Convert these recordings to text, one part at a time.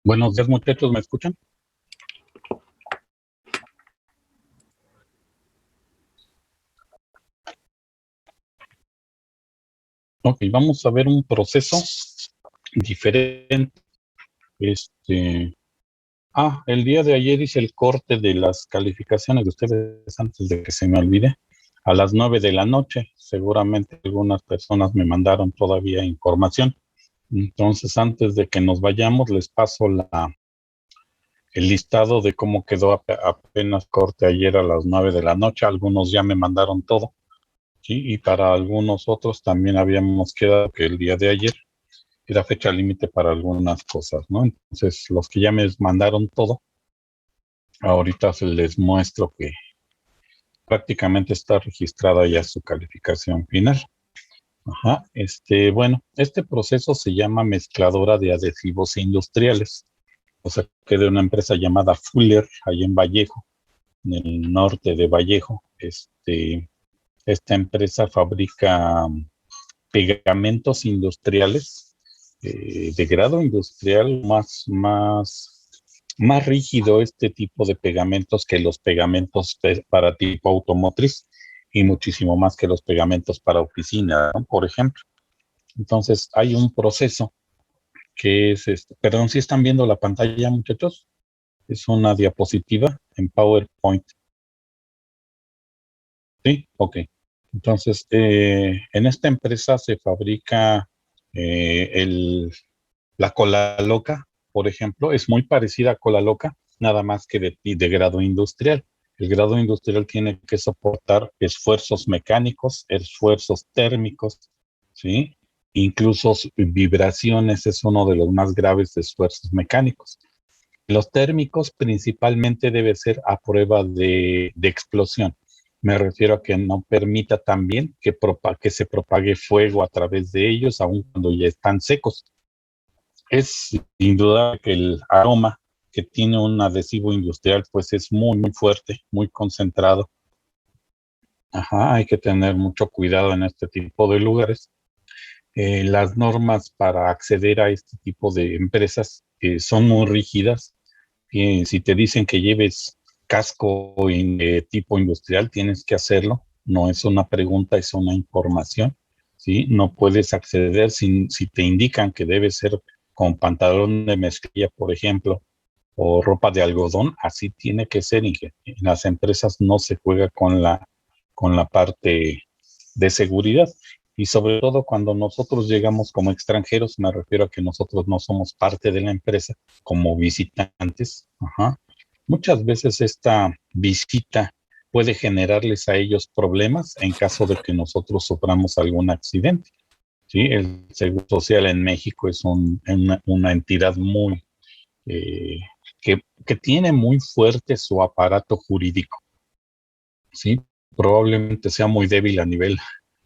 Buenos días, muchachos, ¿me escuchan? Ok, vamos a ver un proceso diferente. Este, el día de ayer hice el corte de las calificaciones de ustedes antes de que se me olvide. A las 9 de la noche, seguramente algunas personas me mandaron todavía información. Entonces, antes de que nos vayamos, les paso el listado de cómo quedó apenas corte ayer a las 9 de la noche. Algunos ya me mandaron todo. Sí, y para algunos otros también habíamos quedado que el día de ayer era fecha límite para algunas cosas, ¿no? Entonces, los que ya me mandaron todo, ahorita se les muestro que prácticamente está registrada ya su calificación final. Ajá, bueno, este proceso se llama mezcladora de adhesivos industriales, o sea, que de una empresa llamada Fuller, ahí en Vallejo, en el norte de Vallejo. Esta empresa fabrica pegamentos industriales de grado industrial más rígido este tipo de pegamentos que los pegamentos para tipo automotriz y muchísimo más que los pegamentos para oficina, ¿no? Por ejemplo. Entonces hay un proceso que es, perdón, si están viendo la pantalla, muchachos, es una diapositiva en PowerPoint. Sí, ok. Entonces, en esta empresa se fabrica eh, el, la cola loca, por ejemplo, es muy parecida a cola loca, nada más que de grado industrial. El grado industrial tiene que soportar esfuerzos mecánicos, esfuerzos térmicos, ¿sí? Incluso vibraciones es uno de los más graves de esfuerzos mecánicos. Los térmicos principalmente debe ser a prueba de explosión. Me refiero a que no permita también que se propague fuego a través de ellos, aun cuando ya están secos. Es indudable que el aroma que tiene un adhesivo industrial pues es muy fuerte, muy concentrado. Ajá, hay que tener mucho cuidado en este tipo de lugares. Las normas para acceder a este tipo de empresas son muy rígidas. Si te dicen que lleves casco tipo industrial, tienes que hacerlo. No es una pregunta, es una información. ¿Sí? No puedes acceder si te indican que debe ser con pantalón de mezclilla, por ejemplo, o ropa de algodón, así tiene que ser. Y en las empresas no se juega con la parte de seguridad. Y sobre todo cuando nosotros llegamos como extranjeros, me refiero a que nosotros no somos parte de la empresa como visitantes. Ajá. Muchas veces esta visita puede generarles a ellos problemas en caso de que nosotros suframos algún accidente. ¿Sí? El Seguro Social en México es una entidad eh, que tiene muy fuerte su aparato jurídico. ¿Sí? Probablemente sea muy débil a nivel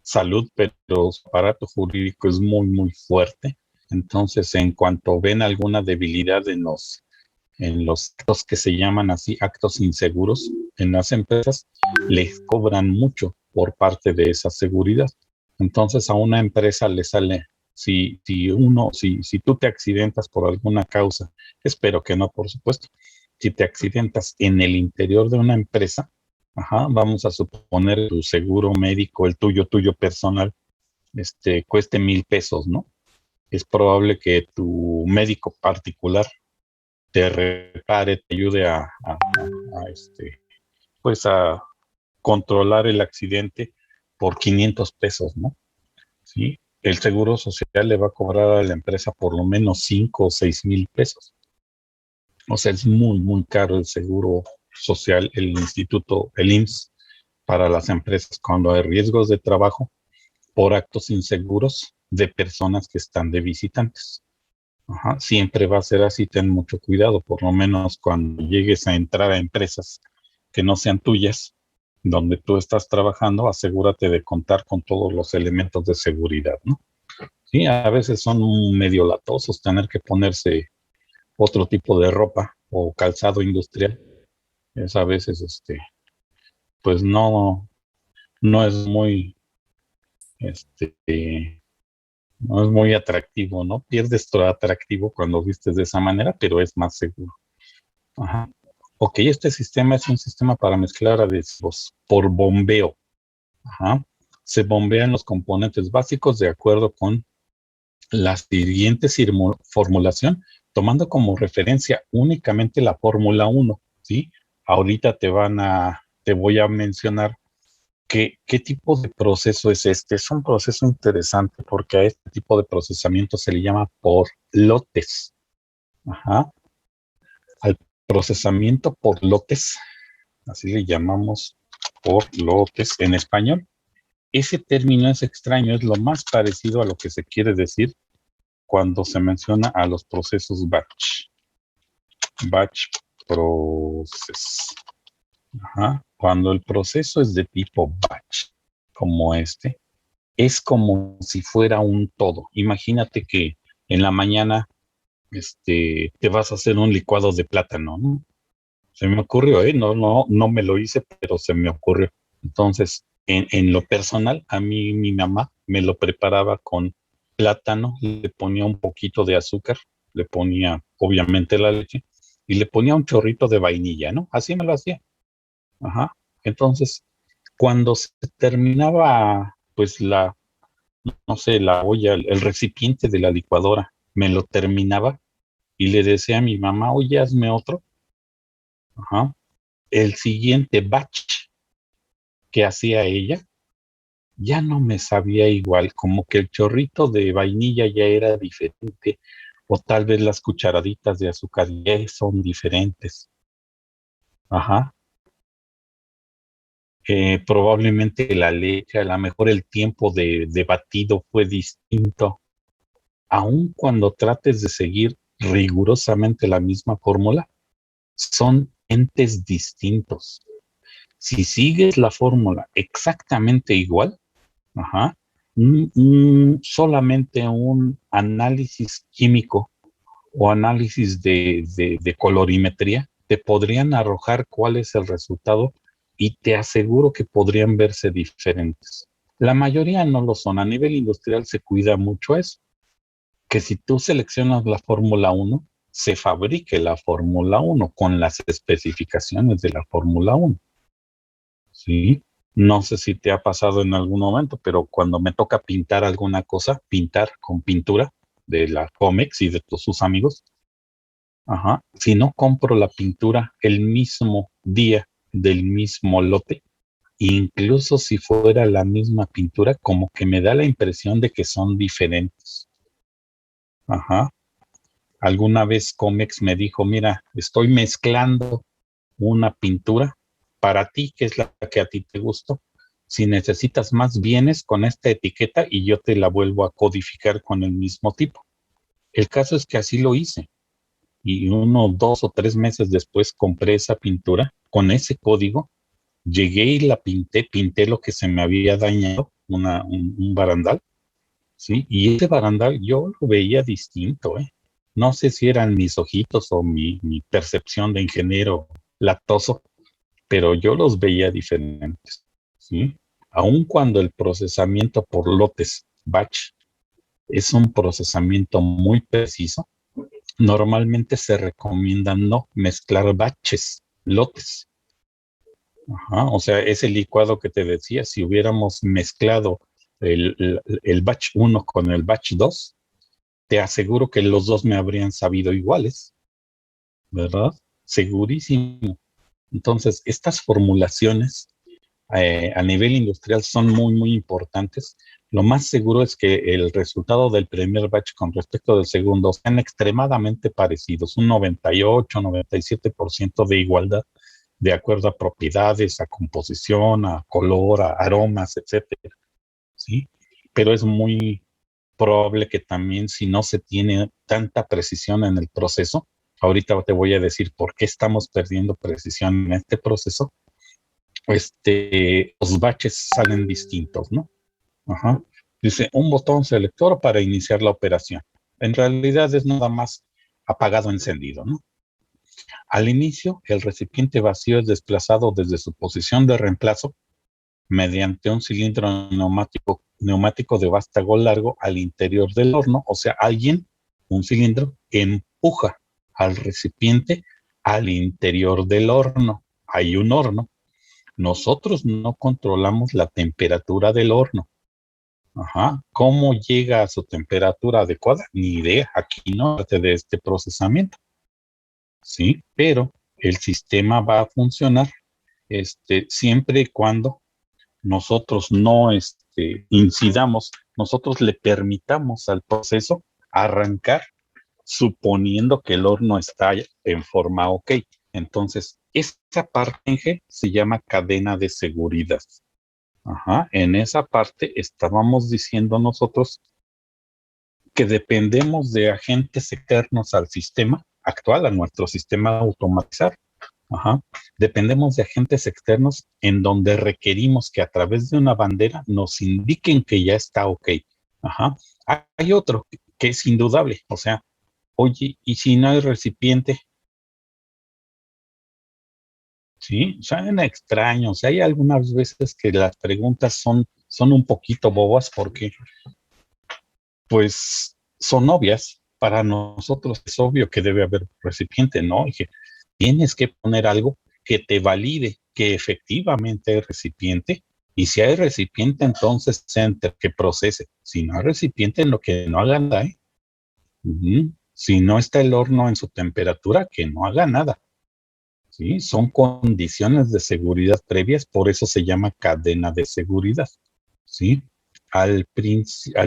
salud, pero su aparato jurídico es muy fuerte. Entonces, en cuanto ven alguna debilidad en los actos que se llaman así actos inseguros en las empresas, les cobran mucho por parte de esa seguridad. Entonces a una empresa le sale, si tú te accidentas por alguna causa, espero que no, por supuesto, si te accidentas en el interior de una empresa, ajá, vamos a suponer tu seguro médico, el tuyo personal, cueste 1,000 pesos, ¿no? Es probable que tu médico particular te repare, te ayude pues a controlar el accidente por 500 pesos, ¿no? ¿Sí? El seguro social le va a cobrar a la empresa por lo menos 5 o 6,000 pesos. O sea, es muy caro el seguro social, el instituto, el IMSS, para las empresas cuando hay riesgos de trabajo por actos inseguros de personas que están de visitantes. Ajá, siempre va a ser así, ten mucho cuidado, por lo menos cuando llegues a entrar a empresas que no sean tuyas, donde tú estás trabajando, asegúrate de contar con todos los elementos de seguridad, ¿no? Sí, a veces son medio latosos tener que ponerse otro tipo de ropa o calzado industrial. Es a veces, pues no es muy, este, No es muy atractivo, ¿no? Pierdes todo atractivo cuando vistes de esa manera, pero es más seguro. Ajá. Ok, este sistema es un sistema para mezclar adhesivos por bombeo. Ajá. Se bombean los componentes básicos de acuerdo con la siguiente formulación, tomando como referencia únicamente la Fórmula 1, ¿sí? Ahorita te voy a mencionar qué tipo de proceso es este. Es un proceso interesante porque a este tipo de procesamiento se le llama por lotes. Ajá. Al procesamiento por lotes, así le llamamos por lotes en español. Ese término es extraño, es lo más parecido a lo que se quiere decir cuando se menciona a los procesos batch. Batch process. Ajá. Cuando el proceso es de tipo batch, como este, es como si fuera un todo. Imagínate que en la mañana te vas a hacer un licuado de plátano, ¿no? Se me ocurrió, ¿eh? No me lo hice, pero se me ocurrió. Entonces, en lo personal, a mí mi mamá me lo preparaba con plátano, le ponía un poquito de azúcar, le ponía obviamente la leche y le ponía un chorrito de vainilla, ¿no? Así me lo hacía. Ajá. Entonces, cuando se terminaba, pues no sé, la olla, el recipiente de la licuadora, me lo terminaba y le decía a mi mamá, oye, hazme otro. Ajá. El siguiente batch que hacía ella ya no me sabía igual, como que el chorrito de vainilla ya era diferente, o tal vez las cucharaditas de azúcar ya son diferentes. Ajá. Probablemente la leche, a lo mejor el tiempo de batido fue distinto. Aun cuando trates de seguir rigurosamente la misma fórmula, son entes distintos. Si sigues la fórmula exactamente igual, ajá, solamente un análisis químico o análisis de colorimetría te podrían arrojar cuál es el resultado y te aseguro que podrían verse diferentes. La mayoría no lo son. A nivel industrial se cuida mucho eso, que si tú seleccionas la Fórmula 1, se fabrique la Fórmula 1 con las especificaciones de la Fórmula 1. ¿Sí? No sé si te ha pasado en algún momento, pero cuando me toca pintar alguna cosa, pintar con pintura de la Comex y de todos sus amigos, ajá, si no compro la pintura el mismo día del mismo lote, incluso si fuera la misma pintura, como que me da la impresión de que son diferentes. Ajá. Alguna vez Comex me dijo, mira, estoy mezclando una pintura para ti, que es la que a ti te gustó. Si necesitas más, vienes con esta etiqueta y yo te la vuelvo a codificar con el mismo tipo. El caso es que así lo hice. Y 2 o 3 meses después compré esa pintura con ese código. Llegué y la pinté lo que se me había dañado, un barandal, ¿sí? Y ese barandal yo lo veía distinto, ¿eh? No sé si eran mis ojitos o mi percepción de ingeniero latoso, pero yo los veía diferentes, ¿sí? Aun cuando el procesamiento por lotes batch es un procesamiento muy preciso, normalmente se recomienda no mezclar batches, lotes. Ajá, o sea, ese licuado que te decía, si hubiéramos mezclado el batch 1 con el batch 2, te aseguro que los dos me habrían sabido iguales, ¿verdad? Segurísimo. Entonces, estas formulaciones a nivel industrial son muy importantes. Lo más seguro es que el resultado del primer batch con respecto del segundo sean extremadamente parecidos, un 98-97% de igualdad, de acuerdo a propiedades, a composición, a color, a aromas, etcétera, ¿sí? Pero es muy probable que también si no se tiene tanta precisión en el proceso, ahorita te voy a decir por qué estamos perdiendo precisión en este proceso, los baches salen distintos, ¿no? Ajá. Dice, un botón selector para iniciar la operación. En realidad es nada más apagado encendido, ¿no? Al inicio, el recipiente vacío es desplazado desde su posición de reemplazo mediante un cilindro neumático de vástago largo al interior del horno. O sea, un cilindro, empuja al recipiente al interior del horno. Hay un horno. Nosotros no controlamos la temperatura del horno. Ajá. ¿Cómo llega a su temperatura adecuada? Ni idea. Aquí no parte de este procesamiento. Sí, pero el sistema va a funcionar siempre y cuando nosotros no incidamos, nosotros le permitamos al proceso arrancar, suponiendo que el horno está en forma ok. Entonces, esa parte en G se llama cadena de seguridad. Ajá. En esa parte estábamos diciendo nosotros que dependemos de agentes externos al sistema actual, a nuestro sistema automatizado. Ajá. Dependemos de agentes externos en donde requerimos que a través de una bandera nos indiquen que ya está ok. Ajá. Hay otro que es indudable, o sea, oye, ¿y si no hay recipiente? Sí, suena extraño. O sea, hay algunas veces que las preguntas son un poquito bobas porque, pues, son obvias. Para nosotros es obvio que debe haber recipiente, ¿no? Y que tienes que poner algo que te valide que efectivamente hay recipiente. Y si hay recipiente, entonces enter que procese. Si no hay recipiente, lo que no haga nada, ¿eh? Si no está el horno en su temperatura, que no haga nada. ¿Sí? Son condiciones de seguridad previas, por eso se llama cadena de seguridad. ¿Sí? Al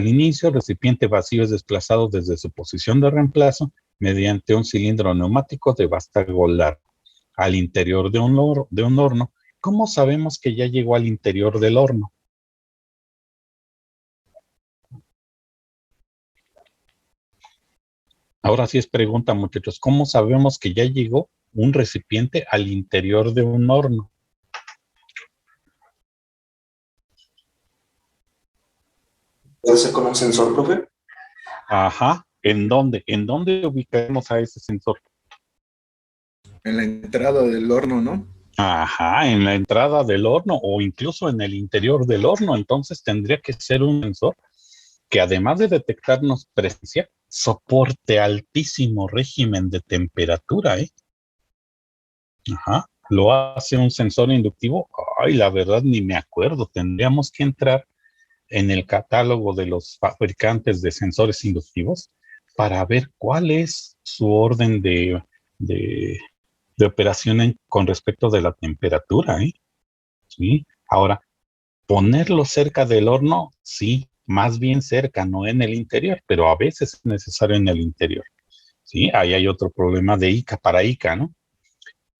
inicio, el recipiente vacío es desplazado desde su posición de reemplazo mediante un cilindro neumático de vástago largo al interior de un horno. ¿Cómo sabemos que ya llegó al interior del horno? Ahora sí es pregunta, muchachos, ¿cómo sabemos que ya llegó un recipiente al interior de un horno? ¿Puede ser con un sensor, profe? Ajá, ¿en dónde? ¿En dónde ubicamos a ese sensor? En la entrada del horno, ¿no? Ajá, en la entrada del horno o incluso en el interior del horno. Entonces tendría que ser un sensor que además de detectarnos presencia, soporte altísimo régimen de temperatura, ¿eh? Ajá, lo hace un sensor inductivo. Ay, la verdad ni me acuerdo. Tendríamos que entrar en el catálogo de los fabricantes de sensores inductivos para ver cuál es su orden de, de operación con respecto de la temperatura, ¿eh? ¿Sí? Ahora, ponerlo cerca del horno, sí, más bien cerca, no en el interior, pero a veces es necesario en el interior. ¿Sí? Ahí hay otro problema de ICA para ICA, ¿no?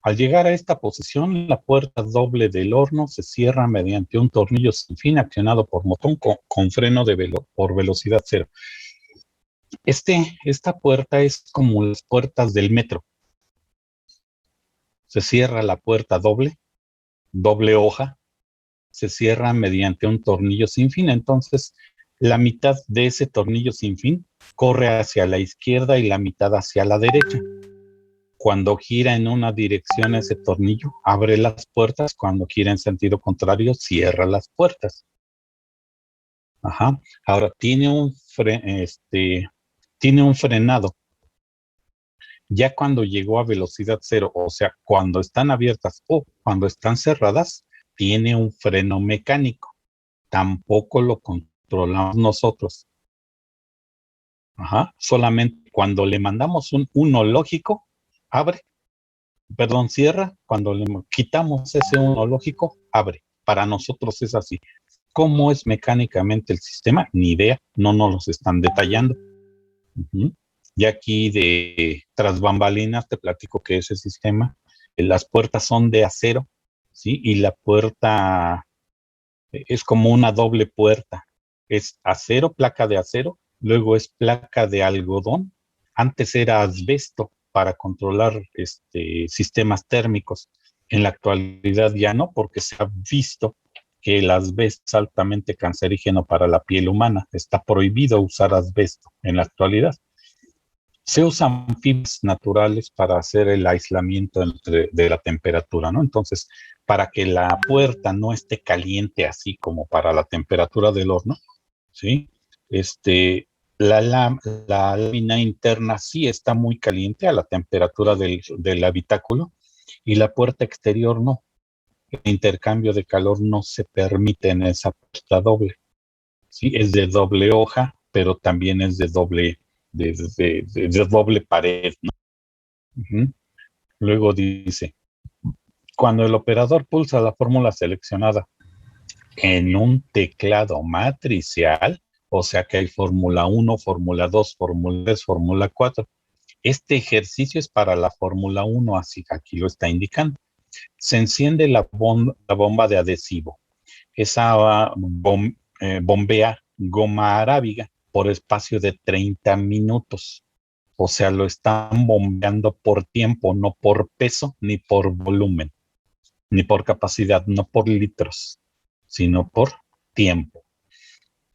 Al llegar a esta posición, la puerta doble del horno se cierra mediante un tornillo sin fin accionado por botón con freno por velocidad cero. Esta puerta es como las puertas del metro. Se cierra la puerta doble hoja, se cierra mediante un tornillo sin fin. Entonces, la mitad de ese tornillo sin fin corre hacia la izquierda y la mitad hacia la derecha. Cuando gira en una dirección ese tornillo, abre las puertas. Cuando gira en sentido contrario, cierra las puertas. Ajá. Ahora, tiene un frenado. Ya cuando llegó a velocidad cero, o sea, cuando están abiertas o cuando están cerradas, tiene un freno mecánico. Tampoco lo controlamos nosotros. Ajá. Solamente cuando le mandamos un uno lógico, cierra. Cuando le quitamos ese uno lógico, abre. Para nosotros es así. ¿Cómo es mecánicamente el sistema? Ni idea, no nos los están detallando. Y aquí tras bambalinas te platico que ese sistema, las puertas son de acero, ¿sí? Y la puerta es como una doble puerta. Es acero, placa de acero, luego es placa de algodón. Antes era asbesto para controlar sistemas térmicos. En la actualidad ya no, porque se ha visto que el asbesto es altamente cancerígeno para la piel humana. Está prohibido usar asbesto en la actualidad. Se usan fibras naturales para hacer el aislamiento de la temperatura, ¿no? Entonces, para que la puerta no esté caliente así como para la temperatura del horno, ¿sí? La lámina interna sí está muy caliente a la temperatura del habitáculo y la puerta exterior no. El intercambio de calor no se permite en esa puerta doble. Sí, es de doble hoja, pero también es de doble pared, ¿no? Uh-huh. Luego dice, cuando el operador pulsa la fórmula seleccionada en un teclado matricial, o sea que hay fórmula 1, fórmula 2, fórmula 3, fórmula 4. Este ejercicio es para la fórmula 1, así que aquí lo está indicando. Se enciende la bomba de adhesivo. Esa bombea goma arábiga por espacio de 30 minutos. O sea, lo están bombeando por tiempo, no por peso, ni por volumen, ni por capacidad, no por litros, sino por tiempo.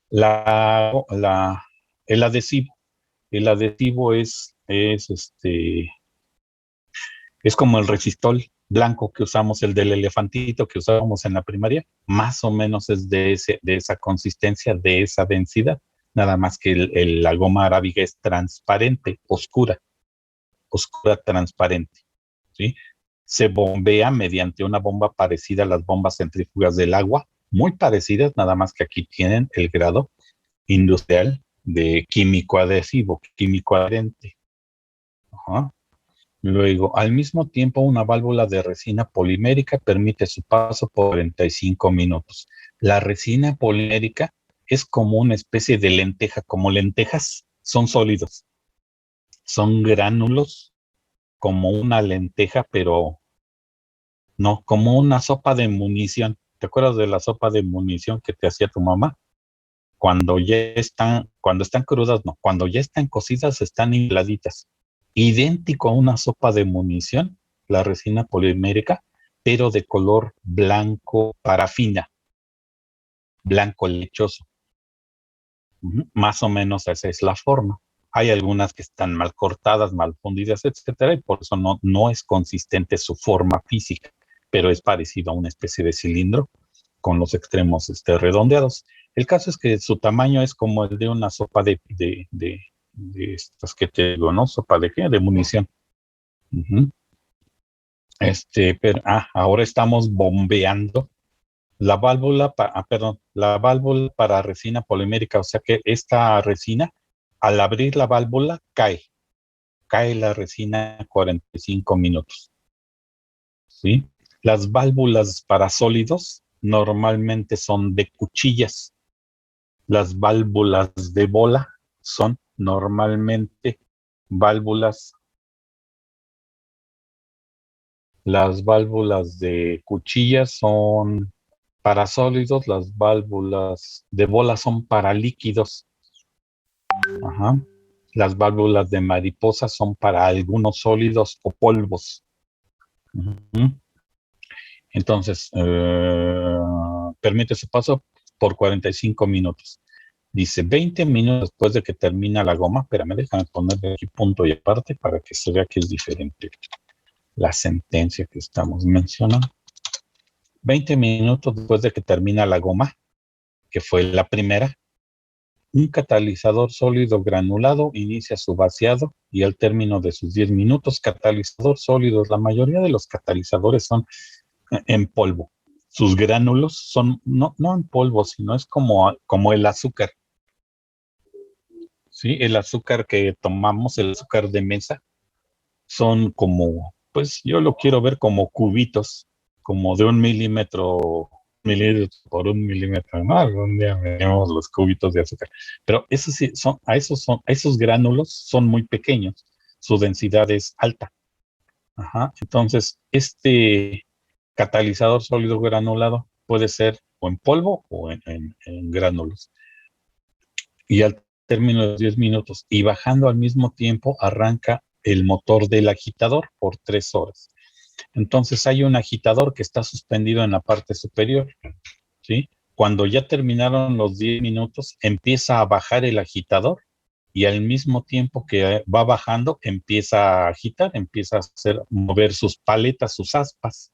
El adhesivo es como el resistol blanco que usamos, el del elefantito que usábamos en la primaria, más o menos es de esa consistencia, de esa densidad, nada más que la goma arábiga es transparente, oscura transparente, ¿sí? Se bombea mediante una bomba parecida a las bombas centrífugas del agua, muy parecidas, nada más que aquí tienen el grado industrial de químico adhesivo, químico adherente. Ajá. Luego, al mismo tiempo, una válvula de resina polimérica permite su paso por 45 minutos. La resina polimérica es como una especie de lenteja, como lentejas, son sólidos, son gránulos, como una lenteja, pero no, como una sopa de munición. ¿Te acuerdas de la sopa de munición que te hacía tu mamá? Cuando están crudas, no, cuando ya están cocidas, están infladitas. Idéntico a una sopa de munición, la resina polimérica, pero de color blanco parafina, blanco lechoso. Más o menos esa es la forma. Hay algunas que están mal cortadas, mal fundidas, etcétera, y por eso no es consistente su forma física, pero es parecido a una especie de cilindro con los extremos redondeados. El caso es que su tamaño es como el de una sopa de estas que te digo, ¿no? ¿Sopa de qué? De munición. Uh-huh. Ahora estamos bombeando la válvula para resina polimérica, o sea que esta resina, al abrir la válvula, cae la resina 45 minutos. ¿Sí? Las válvulas para sólidos normalmente son de cuchillas. Las válvulas de bola son normalmente válvulas. Las válvulas de cuchillas son para sólidos, las válvulas de bola son para líquidos. Ajá. Las válvulas de mariposa son para algunos sólidos o polvos. Uh-huh. Entonces, permite su paso por 45 minutos. Dice, 20 minutos después de que termina la goma, espérame, déjame ponerle aquí punto y aparte para que se vea que es diferente la sentencia que estamos mencionando. 20 minutos después de que termina la goma, que fue la primera, un catalizador sólido granulado inicia su vaciado y al término de sus 10 minutos, catalizador sólido, la mayoría de los catalizadores son en polvo. Sus gránulos son no en polvo, sino es como el azúcar. Sí, el azúcar que tomamos, el azúcar de mesa, son como, pues yo lo quiero ver como cubitos, como de 1 milímetro por 1 milímetro. No, algún día veremos los cubitos de azúcar. Pero esos sí esos gránulos son muy pequeños, su densidad es alta. Ajá. Entonces, este catalizador sólido granulado puede ser o en polvo o en gránulos. Y al término de los 10 minutos y bajando al mismo tiempo, arranca el motor del agitador por 3 horas. Entonces hay un agitador que está suspendido en la parte superior, ¿sí? Cuando ya terminaron los 10 minutos, empieza a bajar el agitador y al mismo tiempo que va bajando, empieza a agitar, empieza a mover sus paletas, sus aspas,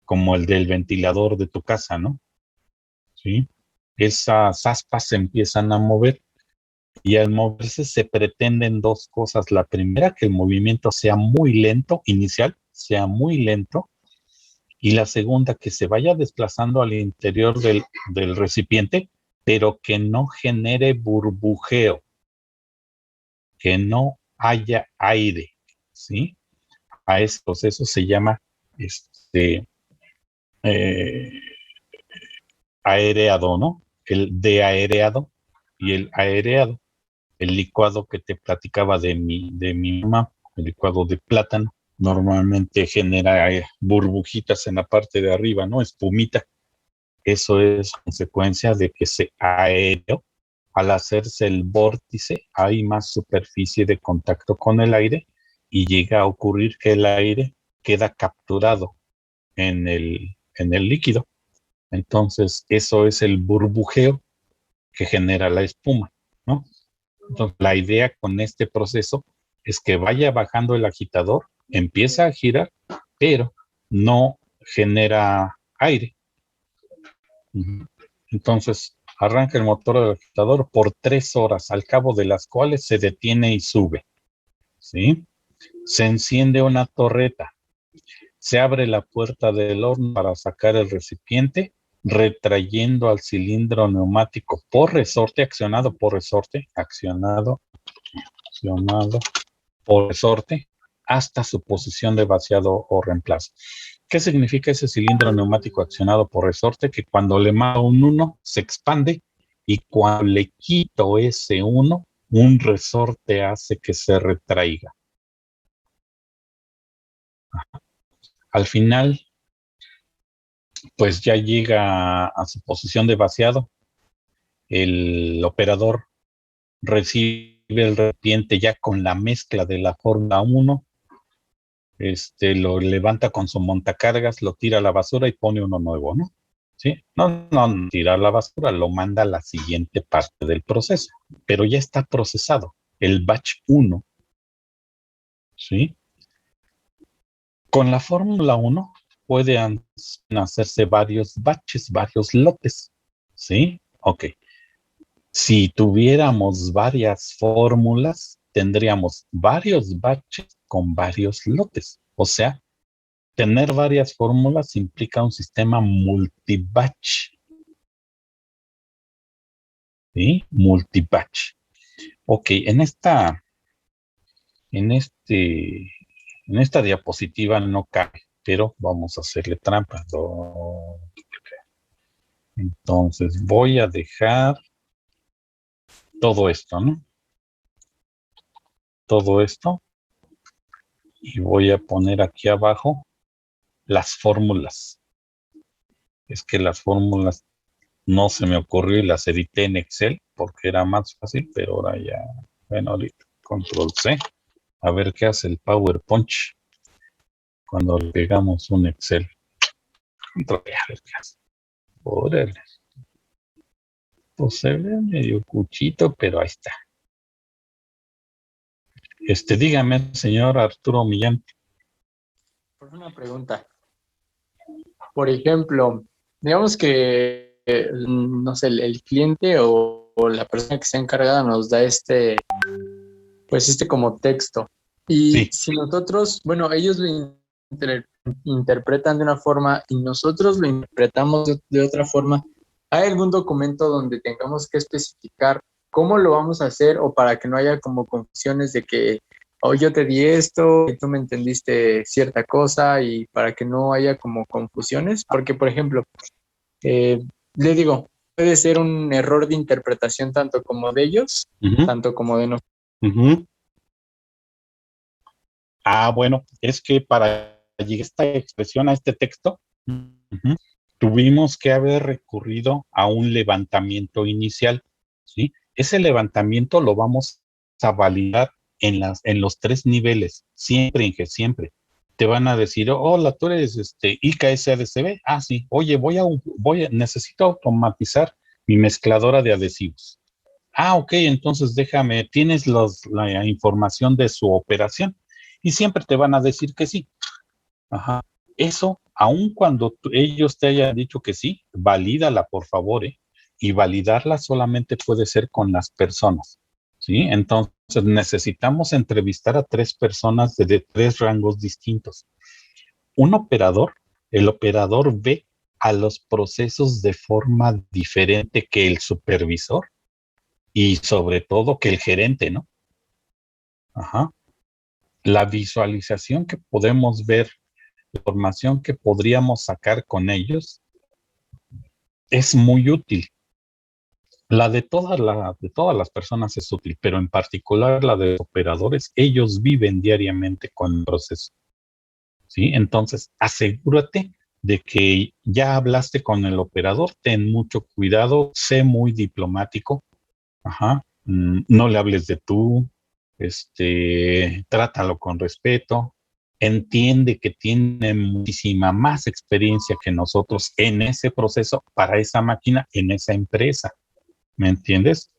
como el del ventilador de tu casa, ¿no? ¿Sí? Esas aspas se empiezan a mover y al moverse se pretenden dos cosas. La primera, que el movimiento sea muy lento, inicial, sea muy lento, y la segunda, que se vaya desplazando al interior del recipiente, pero que no genere burbujeo, que no haya aire, ¿sí? A ese proceso se llama eh, aereado, ¿no? El deaereado y el aereado. El licuado que te platicaba de mi mamá, el licuado de plátano, normalmente genera burbujitas en la parte de arriba, ¿no? Espumita. Eso es consecuencia de que se aereó. Al hacerse el vórtice, hay más superficie de contacto con el aire y llega a ocurrir que el aire queda capturado en el líquido. Entonces, eso es el burbujeo que genera la espuma, ¿no? Entonces, la idea con este proceso es que vaya bajando el agitador, empieza a girar, pero no genera aire. Entonces, arranca el motor del agitador por 3 horas, al cabo de las cuales se detiene y sube, ¿sí? Se enciende una torreta, se abre la puerta del horno para sacar el recipiente, retrayendo al cilindro neumático por resorte, accionado por resorte, hasta su posición de vaciado o reemplazo. ¿Qué significa ese cilindro neumático accionado por resorte? Que cuando le mando un 1 se expande y cuando le quito ese 1, un resorte hace que se retraiga. Al final, pues ya llega a su posición de vaciado. El operador recibe el recipiente ya con la mezcla de la Fórmula 1, lo levanta con su montacargas, lo tira a la basura y pone uno nuevo, ¿no? ¿Sí? No tira a la basura, lo manda a la siguiente parte del proceso, pero ya está procesado, el batch 1, ¿sí? Con la Fórmula 1 pueden hacerse varios batches, varios lotes, ¿sí? Ok. Si tuviéramos varias fórmulas, tendríamos varios batches con varios lotes. O sea, tener varias fórmulas implica un sistema multibatch. ¿Sí? Multibatch. Ok, en esta diapositiva no cabe, pero vamos a hacerle trampa. Entonces voy a dejar todo esto, ¿no? Todo esto. Y voy a poner aquí abajo las fórmulas. Es que las fórmulas no se me ocurrió y las edité en Excel porque era más fácil, pero ahora ya, bueno, ahorita control C, a ver qué hace el PowerPoint cuando le pegamos un Excel. Control C, a ver qué hace. Órale. Pues se ve medio cuchito, pero ahí está. Dígame, señor Arturo Millán. Por una pregunta. Por ejemplo, digamos que, no sé, el cliente o la persona que está encargada nos da pues como texto. Y Sí. si nosotros, bueno, ellos lo interpretan de una forma y nosotros lo interpretamos de otra forma, ¿hay algún documento donde tengamos que especificar cómo lo vamos a hacer o para que no haya como confusiones de que yo te di esto y tú me entendiste cierta cosa y para que no haya como confusiones? Porque, por ejemplo, le digo, puede ser un error de interpretación tanto como de ellos, tanto como de nosotros. Bueno, es que para llegar a esta expresión, a este texto, tuvimos que haber recurrido a un levantamiento inicial, ¿sí? Ese levantamiento lo vamos a validar en los 3 niveles, siempre, Inge, siempre. Te van a decir, hola, tú eres IKS-ADCB. Ah, sí. Oye, necesito automatizar mi mezcladora de adhesivos. Ok, entonces tienes la información de su operación y siempre te van a decir que sí. Ajá. Eso, aun cuando ellos te hayan dicho que sí, valídala, por favor, ¿eh? Y validarla solamente puede ser con las personas, ¿sí? Entonces necesitamos entrevistar a 3 personas de 3 rangos distintos. Un operador, el operador ve a los procesos de forma diferente que el supervisor y sobre todo que el gerente, ¿no? Ajá. La visualización que podemos ver, la información que podríamos sacar con ellos es muy útil. La de todas las personas es útil, pero en particular la de operadores, ellos viven diariamente con el proceso, ¿sí? Entonces, asegúrate de que ya hablaste con el operador, ten mucho cuidado, sé muy diplomático, ajá, no le hables de tú, trátalo con respeto, entiende que tiene muchísima más experiencia que nosotros en ese proceso para esa máquina, en esa empresa. ¿Me entiendes?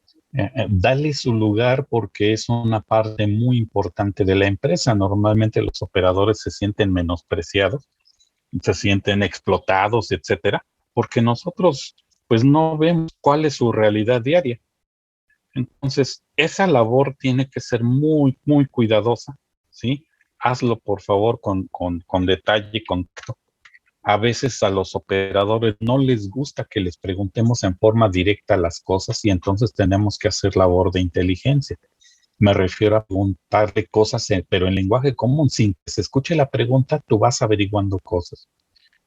Dale su lugar porque es una parte muy importante de la empresa. Normalmente los operadores se sienten menospreciados, se sienten explotados, etcétera, porque nosotros pues no vemos cuál es su realidad diaria. Entonces, esa labor tiene que ser muy, muy cuidadosa, ¿sí? Hazlo, por favor, con detalle, con tacto. A veces a los operadores no les gusta que les preguntemos en forma directa las cosas y entonces tenemos que hacer labor de inteligencia. Me refiero a preguntarle cosas, pero en lenguaje común, sin que se escuche la pregunta, tú vas averiguando cosas,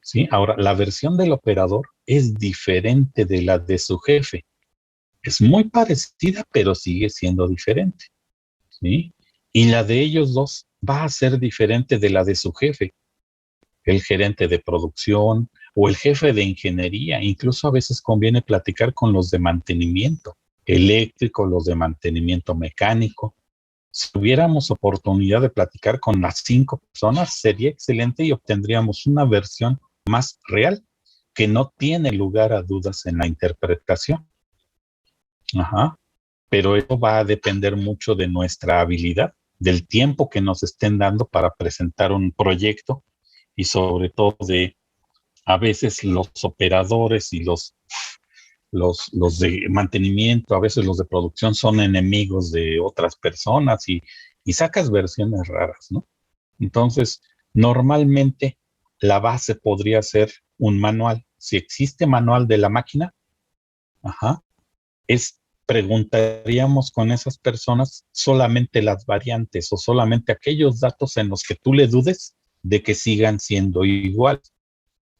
¿sí? Ahora, la versión del operador es diferente de la de su jefe. Es muy parecida, pero sigue siendo diferente, ¿sí? Y la de ellos dos va a ser diferente de la de su jefe, el gerente de producción o el jefe de ingeniería. Incluso a veces conviene platicar con los de mantenimiento eléctrico, los de mantenimiento mecánico. Si tuviéramos oportunidad de platicar con las 5 personas, sería excelente y obtendríamos una versión más real que no tiene lugar a dudas en la interpretación. Ajá. Pero eso va a depender mucho de nuestra habilidad, del tiempo que nos estén dando para presentar un proyecto y sobre todo de a veces los operadores y los de mantenimiento, a veces los de producción son enemigos de otras personas y sacas versiones raras, ¿no? Entonces, normalmente la base podría ser un manual. Si existe manual de la máquina, ajá, preguntaríamos con esas personas solamente las variantes o solamente aquellos datos en los que tú le dudes de que sigan siendo igual.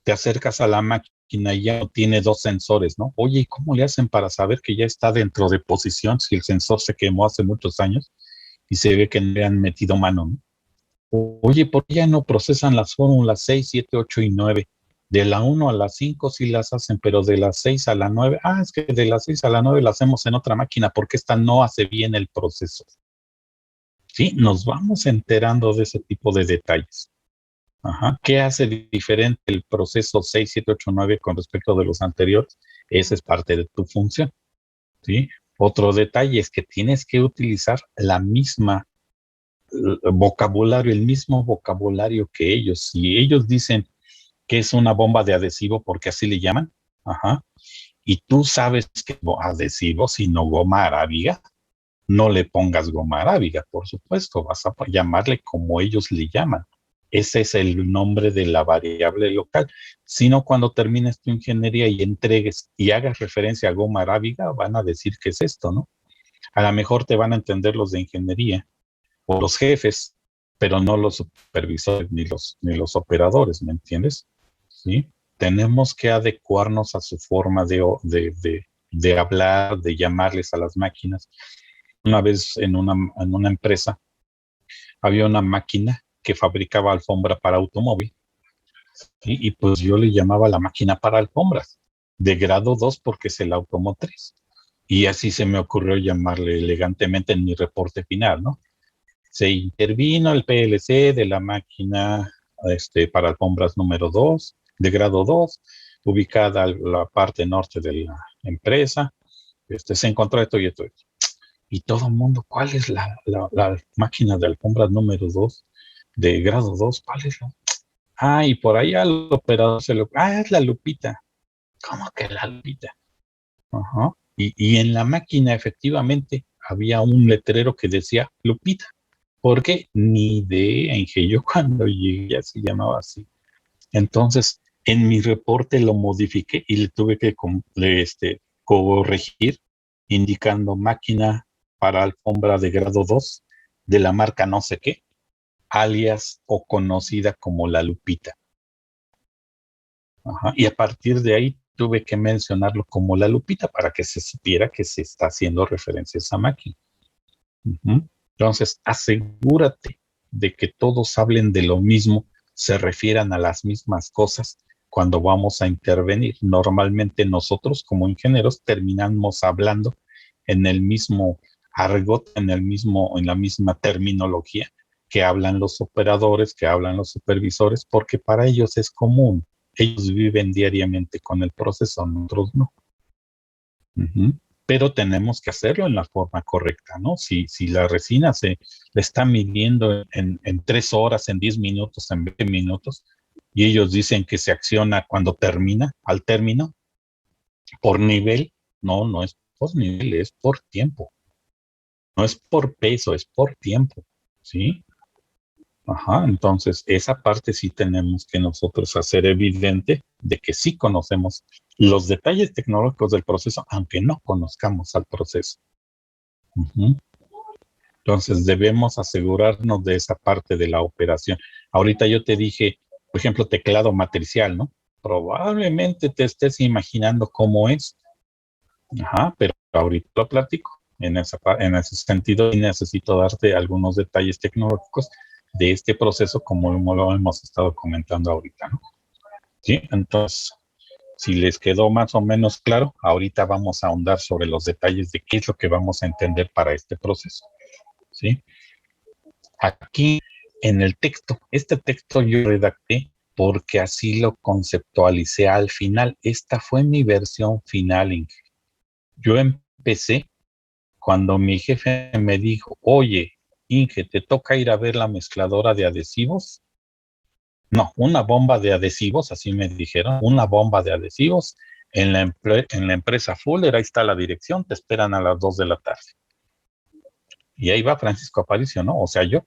Te acercas a la máquina y ya no tiene 2 sensores, ¿no? Oye, ¿y cómo le hacen para saber que ya está dentro de posición si el sensor se quemó hace muchos años y se ve que le han metido mano, ¿no? Oye, ¿por qué ya no procesan las fórmulas 6, 7, 8 y 9? De la 1 a la 5 sí las hacen, pero de las 6 a la 9, es que de las 6 a la 9 la hacemos en otra máquina porque esta no hace bien el proceso. Sí, nos vamos enterando de ese tipo de detalles. Ajá. ¿Qué hace diferente el proceso 6, 7, 8, 9 con respecto de los anteriores? Esa es parte de tu función, ¿sí? Otro detalle es que tienes que utilizar la misma vocabulario, el mismo vocabulario que ellos. Si ellos dicen que es una bomba de adhesivo, porque así le llaman, ajá, y tú sabes que adhesivo, sino goma arábiga, no le pongas goma arábiga, por supuesto, vas a llamarle como ellos le llaman. Ese es el nombre de la variable local. Sino cuando termines tu ingeniería y entregues y hagas referencia a goma arábiga, van a decir qué es esto, ¿no? A lo mejor te van a entender los de ingeniería o los jefes, pero no los supervisores ni los operadores, ¿me entiendes? ¿Sí? Tenemos que adecuarnos a su forma de hablar, de llamarles a las máquinas. Una vez en una empresa había una máquina que fabricaba alfombra para automóvil, ¿sí? Y pues yo le llamaba la máquina para alfombras, de grado 2 porque es el automotriz. Y así se me ocurrió llamarle elegantemente en mi reporte final, ¿no? Se intervino el PLC de la máquina para alfombras número 2, de grado 2, ubicada en la parte norte de la empresa, se encontró esto y esto. Y todo el mundo, ¿cuál es la máquina de alfombras número 2 de grado 2? ¿Cuál es la? Ah, y por ahí al operador es la Lupita. ¿Cómo que la Lupita? Ajá. Y en la máquina efectivamente había un letrero que decía Lupita. ¿Por qué? Ni idea, Inge. Yo cuando llegué ya se llamaba así. Entonces, en mi reporte lo modifiqué y le tuve que corregir, indicando máquina para alfombra de grado 2 de la marca no sé qué, alias o conocida como la Lupita. Ajá. Y a partir de ahí tuve que mencionarlo como la Lupita para que se supiera que se está haciendo referencia a esa máquina. Uh-huh. Entonces, asegúrate de que todos hablen de lo mismo, se refieran a las mismas cosas cuando vamos a intervenir. Normalmente nosotros como ingenieros terminamos hablando en el mismo argot, en la misma terminología que hablan los operadores, que hablan los supervisores, porque para ellos es común. Ellos viven diariamente con el proceso, nosotros no. Uh-huh. Pero tenemos que hacerlo en la forma correcta, ¿no? Si la resina se le está midiendo en 3 horas, en 10 minutos, en 20 minutos, y ellos dicen que se acciona cuando termina, al término, por nivel, no es por nivel, es por tiempo. No es por peso, es por tiempo, ¿sí? Ajá, entonces esa parte sí tenemos que nosotros hacer evidente de que sí conocemos los detalles tecnológicos del proceso, aunque no conozcamos al proceso. Uh-huh. Entonces debemos asegurarnos de esa parte de la operación. Ahorita yo te dije, por ejemplo, teclado matricial, ¿no? Probablemente te estés imaginando cómo es. Ajá, pero ahorita lo platico. En ese sentido, y necesito darte algunos detalles tecnológicos de este proceso como lo hemos estado comentando ahorita, ¿no? Sí, entonces, si les quedó más o menos claro, ahorita vamos a ahondar sobre los detalles de qué es lo que vamos a entender para este proceso, ¿sí? Aquí en el texto, este texto yo redacté porque así lo conceptualicé al final. Esta fue mi versión final, Inge. Yo empecé cuando mi jefe me dijo, oye, Inge, ¿te toca ir a ver la mezcladora de adhesivos? No, una bomba de adhesivos, así me dijeron, una bomba de adhesivos en la empresa Fuller, ahí está la dirección, te esperan a las 2 de la tarde. Y ahí va Francisco Aparicio, ¿no? O sea, yo.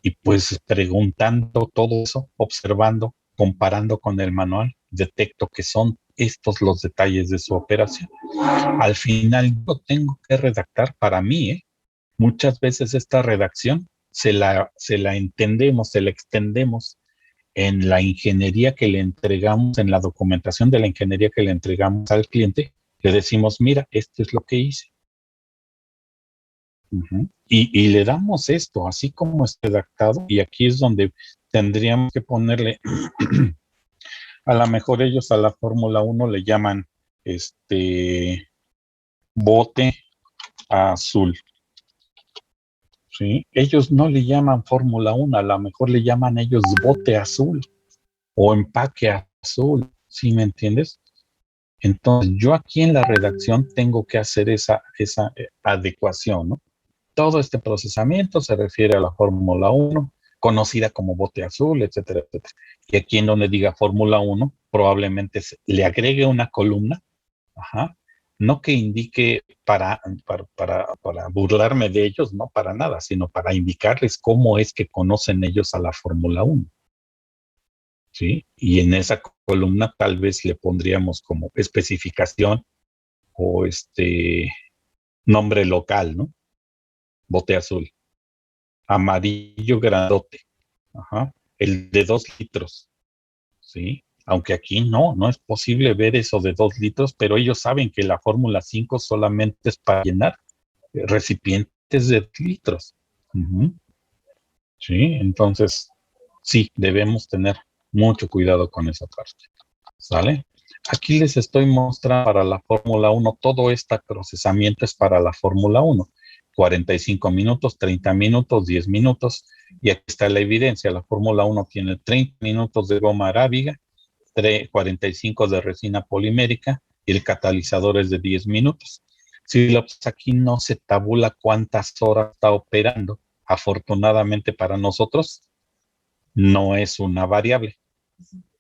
Y pues preguntando todo eso, observando, comparando con el manual, detecto que son estos los detalles de su operación. Al final yo tengo que redactar para mí, muchas veces esta redacción se la entendemos, se la extendemos en la ingeniería que le entregamos, en la documentación de la ingeniería que le entregamos al cliente, le decimos, mira, esto es lo que hice. Uh-huh. Y le damos esto, así como es redactado, y aquí es donde tendríamos que ponerle, a lo mejor ellos a la Fórmula 1 le llaman bote azul. ¿Sí? Ellos no le llaman Fórmula 1, a lo mejor le llaman ellos bote azul o empaque azul, ¿sí me entiendes? Entonces, yo aquí en la redacción tengo que hacer esa adecuación, ¿no? Todo este procesamiento se refiere a la Fórmula 1, conocida como bote azul, etcétera, etcétera. Y aquí en donde diga Fórmula 1, probablemente le agregue una columna, ajá, no que indique para burlarme de ellos, no para nada, sino para indicarles cómo es que conocen ellos a la Fórmula 1. ¿Sí? Y en esa columna tal vez le pondríamos como especificación o nombre local, ¿no? Bote azul. Amarillo grandote. Ajá. El de 2 litros. ¿Sí? Aunque aquí no es posible ver eso de 2 litros, pero ellos saben que la Fórmula 5 solamente es para llenar recipientes de litros. Uh-huh. Sí, entonces sí, debemos tener mucho cuidado con esa parte. ¿Sale? Aquí les estoy mostrando para la Fórmula 1, todo este procesamiento es para la Fórmula 1. 45 minutos, 30 minutos, 10 minutos, y aquí está la evidencia. La Fórmula 1 tiene 30 minutos de goma arábiga, 45 de resina polimérica y el catalizador es de 10 minutos. Si aquí no se tabula cuántas horas está operando, afortunadamente para nosotros, no es una variable,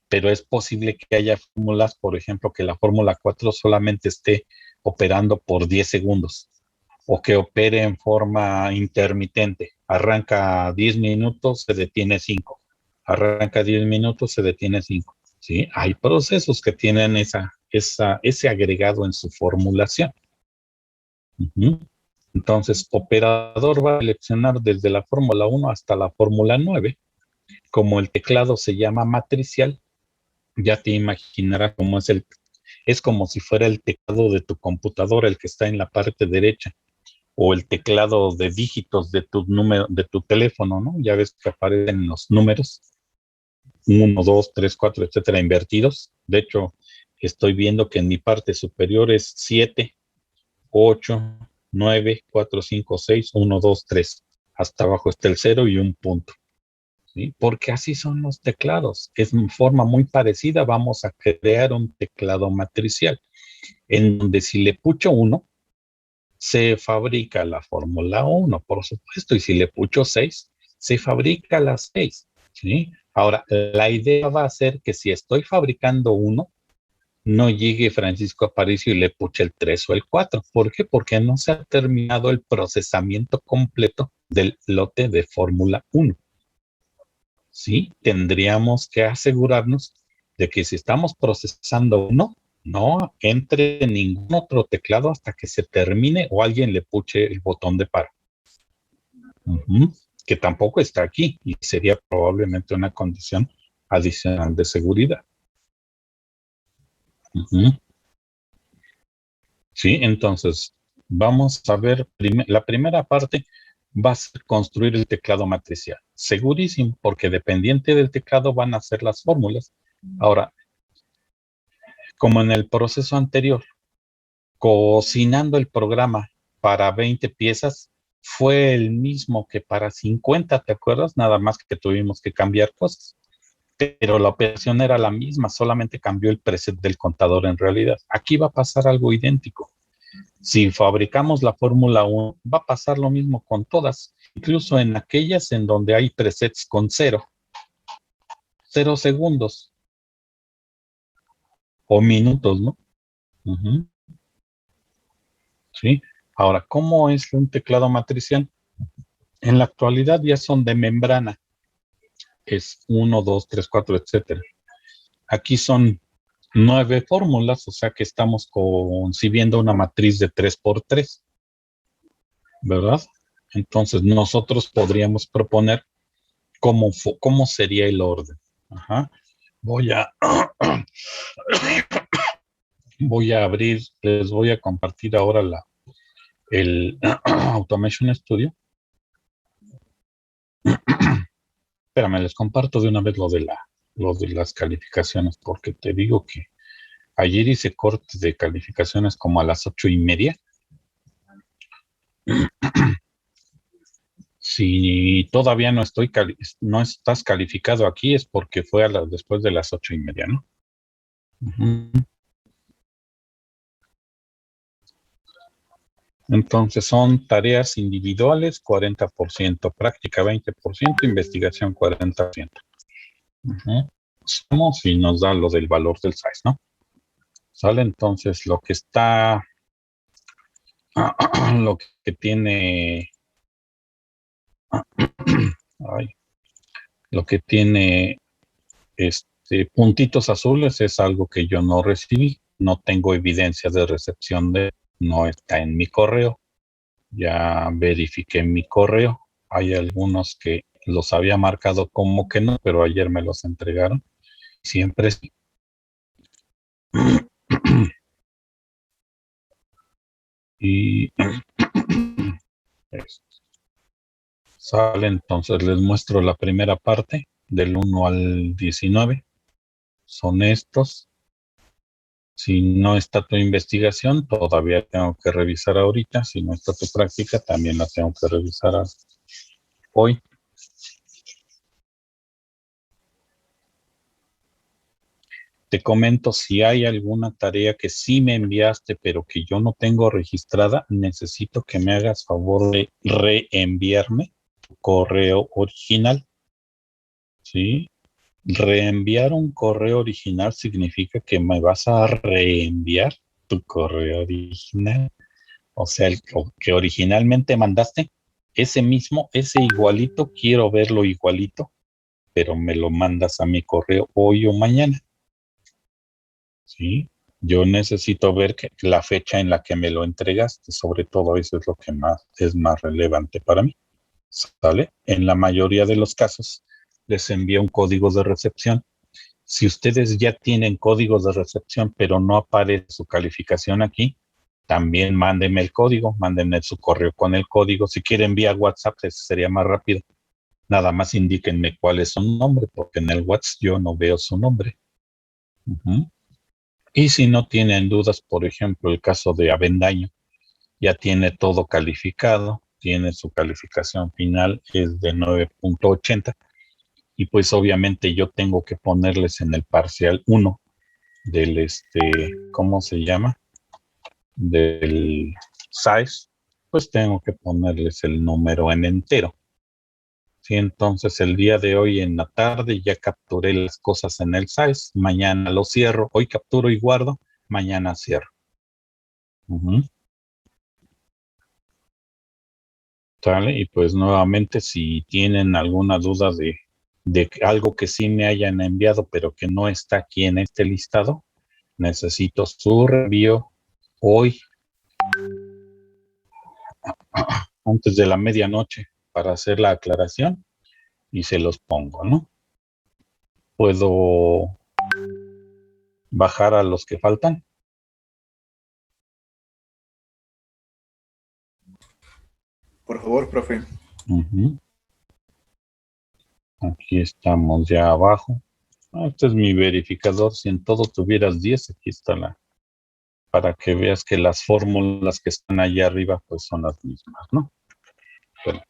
pero es posible que haya fórmulas, por ejemplo, que la fórmula 4 solamente esté operando por 10 segundos o que opere en forma intermitente. Arranca 10 minutos, se detiene 5. Arranca 10 minutos, se detiene 5. ¿Sí? Hay procesos que tienen ese agregado en su formulación. Entonces, operador va a seleccionar desde la fórmula 1 hasta la fórmula 9. Como el teclado se llama matricial, ya te imaginarás cómo es como si fuera el teclado de tu computadora, el que está en la parte derecha, o el teclado de dígitos de tu teléfono, ¿no? Ya ves que aparecen los números 1, 2, 3, 4, etcétera, invertidos. De hecho, estoy viendo que en mi parte superior es 7, 8, 9, 4, 5, 6, 1, 2, 3. Hasta abajo está el 0 y un punto. ¿Sí? Porque así son los teclados. Es en forma muy parecida. Vamos a crear un teclado matricial, en donde si le pucho 1, se fabrica la fórmula 1, por supuesto, y si le pucho 6, se fabrica la 6. ¿Sí? Ahora, la idea va a ser que si estoy fabricando 1, no llegue Francisco Aparicio y le puche el 3 o el 4. ¿Por qué? Porque no se ha terminado el procesamiento completo del lote de fórmula 1. Sí, tendríamos que asegurarnos de que si estamos procesando 1, no entre ningún otro teclado hasta que se termine o alguien le puche el botón de paro. Que tampoco está aquí y sería probablemente una condición adicional de seguridad. Sí, entonces vamos a ver, la primera parte va a ser construir el teclado matricial. Segurísimo, porque dependiente del teclado van a ser las fórmulas. Ahora, como en el proceso anterior, cocinando el programa para 20 piezas fue el mismo que para 50, ¿te acuerdas? Nada más que tuvimos que cambiar cosas. Pero la operación era la misma, solamente cambió el preset del contador en realidad. Aquí va a pasar algo idéntico. Si fabricamos la fórmula 1, va a pasar lo mismo con todas, incluso en aquellas en donde hay presets con 0 segundos o minutos, ¿no? Sí. Ahora, ¿cómo es un teclado matricial? En la actualidad ya son de membrana. Es 1, 2, 3, 4, etcétera. Aquí son 9 fórmulas, o sea que estamos concibiendo una matriz de 3x3, ¿verdad? Entonces nosotros podríamos proponer cómo sería el orden. Voy a abrir, les voy a compartir ahora el Automation Studio. Espérame, les comparto de una vez lo de las calificaciones, porque te digo que ayer hice corte de calificaciones como a las 8:30. Si todavía no estás calificado aquí, es porque fue después de las 8:30, ¿no? Entonces son tareas individuales, 40%, práctica 20%, investigación 40%. Somos y nos da lo del valor del size, ¿no? Sale entonces lo que está, lo que tiene, lo que tiene puntitos azules es algo que yo no recibí, no tengo evidencia de recepción no está en mi correo. Ya verifiqué mi correo. Hay algunos que los había marcado como que no, pero ayer me los entregaron. Siempre sí. Y sale, entonces les muestro la primera parte del 1 al 19. Son estos. Si no está tu investigación, todavía tengo que revisar ahorita. Si no está tu práctica, también la tengo que revisar hoy. Te comento, si hay alguna tarea que sí me enviaste, pero que yo no tengo registrada, necesito que me hagas favor de reenviarme tu correo original, ¿sí? Reenviar un correo original significa que me vas a reenviar tu correo original. O sea, el que originalmente mandaste, ese mismo, ese igualito, quiero verlo igualito, pero me lo mandas a mi correo hoy o mañana. ¿Sí? Yo necesito ver la fecha en la que me lo entregaste, sobre todo eso es lo que es más relevante para mí. ¿Sale? En la mayoría de los casos les envío un código de recepción. Si ustedes ya tienen códigos de recepción, pero no aparece su calificación aquí, también mándenme el código, mándenme su correo con el código. Si quieren vía WhatsApp, sería más rápido. Nada más indíquenme cuál es su nombre, porque en el WhatsApp yo no veo su nombre. Y si no tienen dudas, por ejemplo, el caso de Avendaño, ya tiene todo calificado, tiene su calificación final, es de 9.80, y pues obviamente yo tengo que ponerles en el parcial 1 del ¿cómo se llama? Del size, pues tengo que ponerles el número en entero. Sí, entonces el día de hoy en la tarde ya capturé las cosas en el size, mañana lo cierro, hoy capturo y guardo, mañana cierro. ¿Sale? Y pues nuevamente si tienen alguna duda de algo que sí me hayan enviado pero que no está aquí en este listado, necesito su reenvío hoy antes de la medianoche para hacer la aclaración y se los pongo, ¿no? Puedo bajar a los que faltan. Por favor, profe. Aquí estamos ya abajo. Este es mi verificador. Si en todo tuvieras 10, aquí está para que veas que las fórmulas que están allá arriba pues son las mismas, ¿no? Bueno.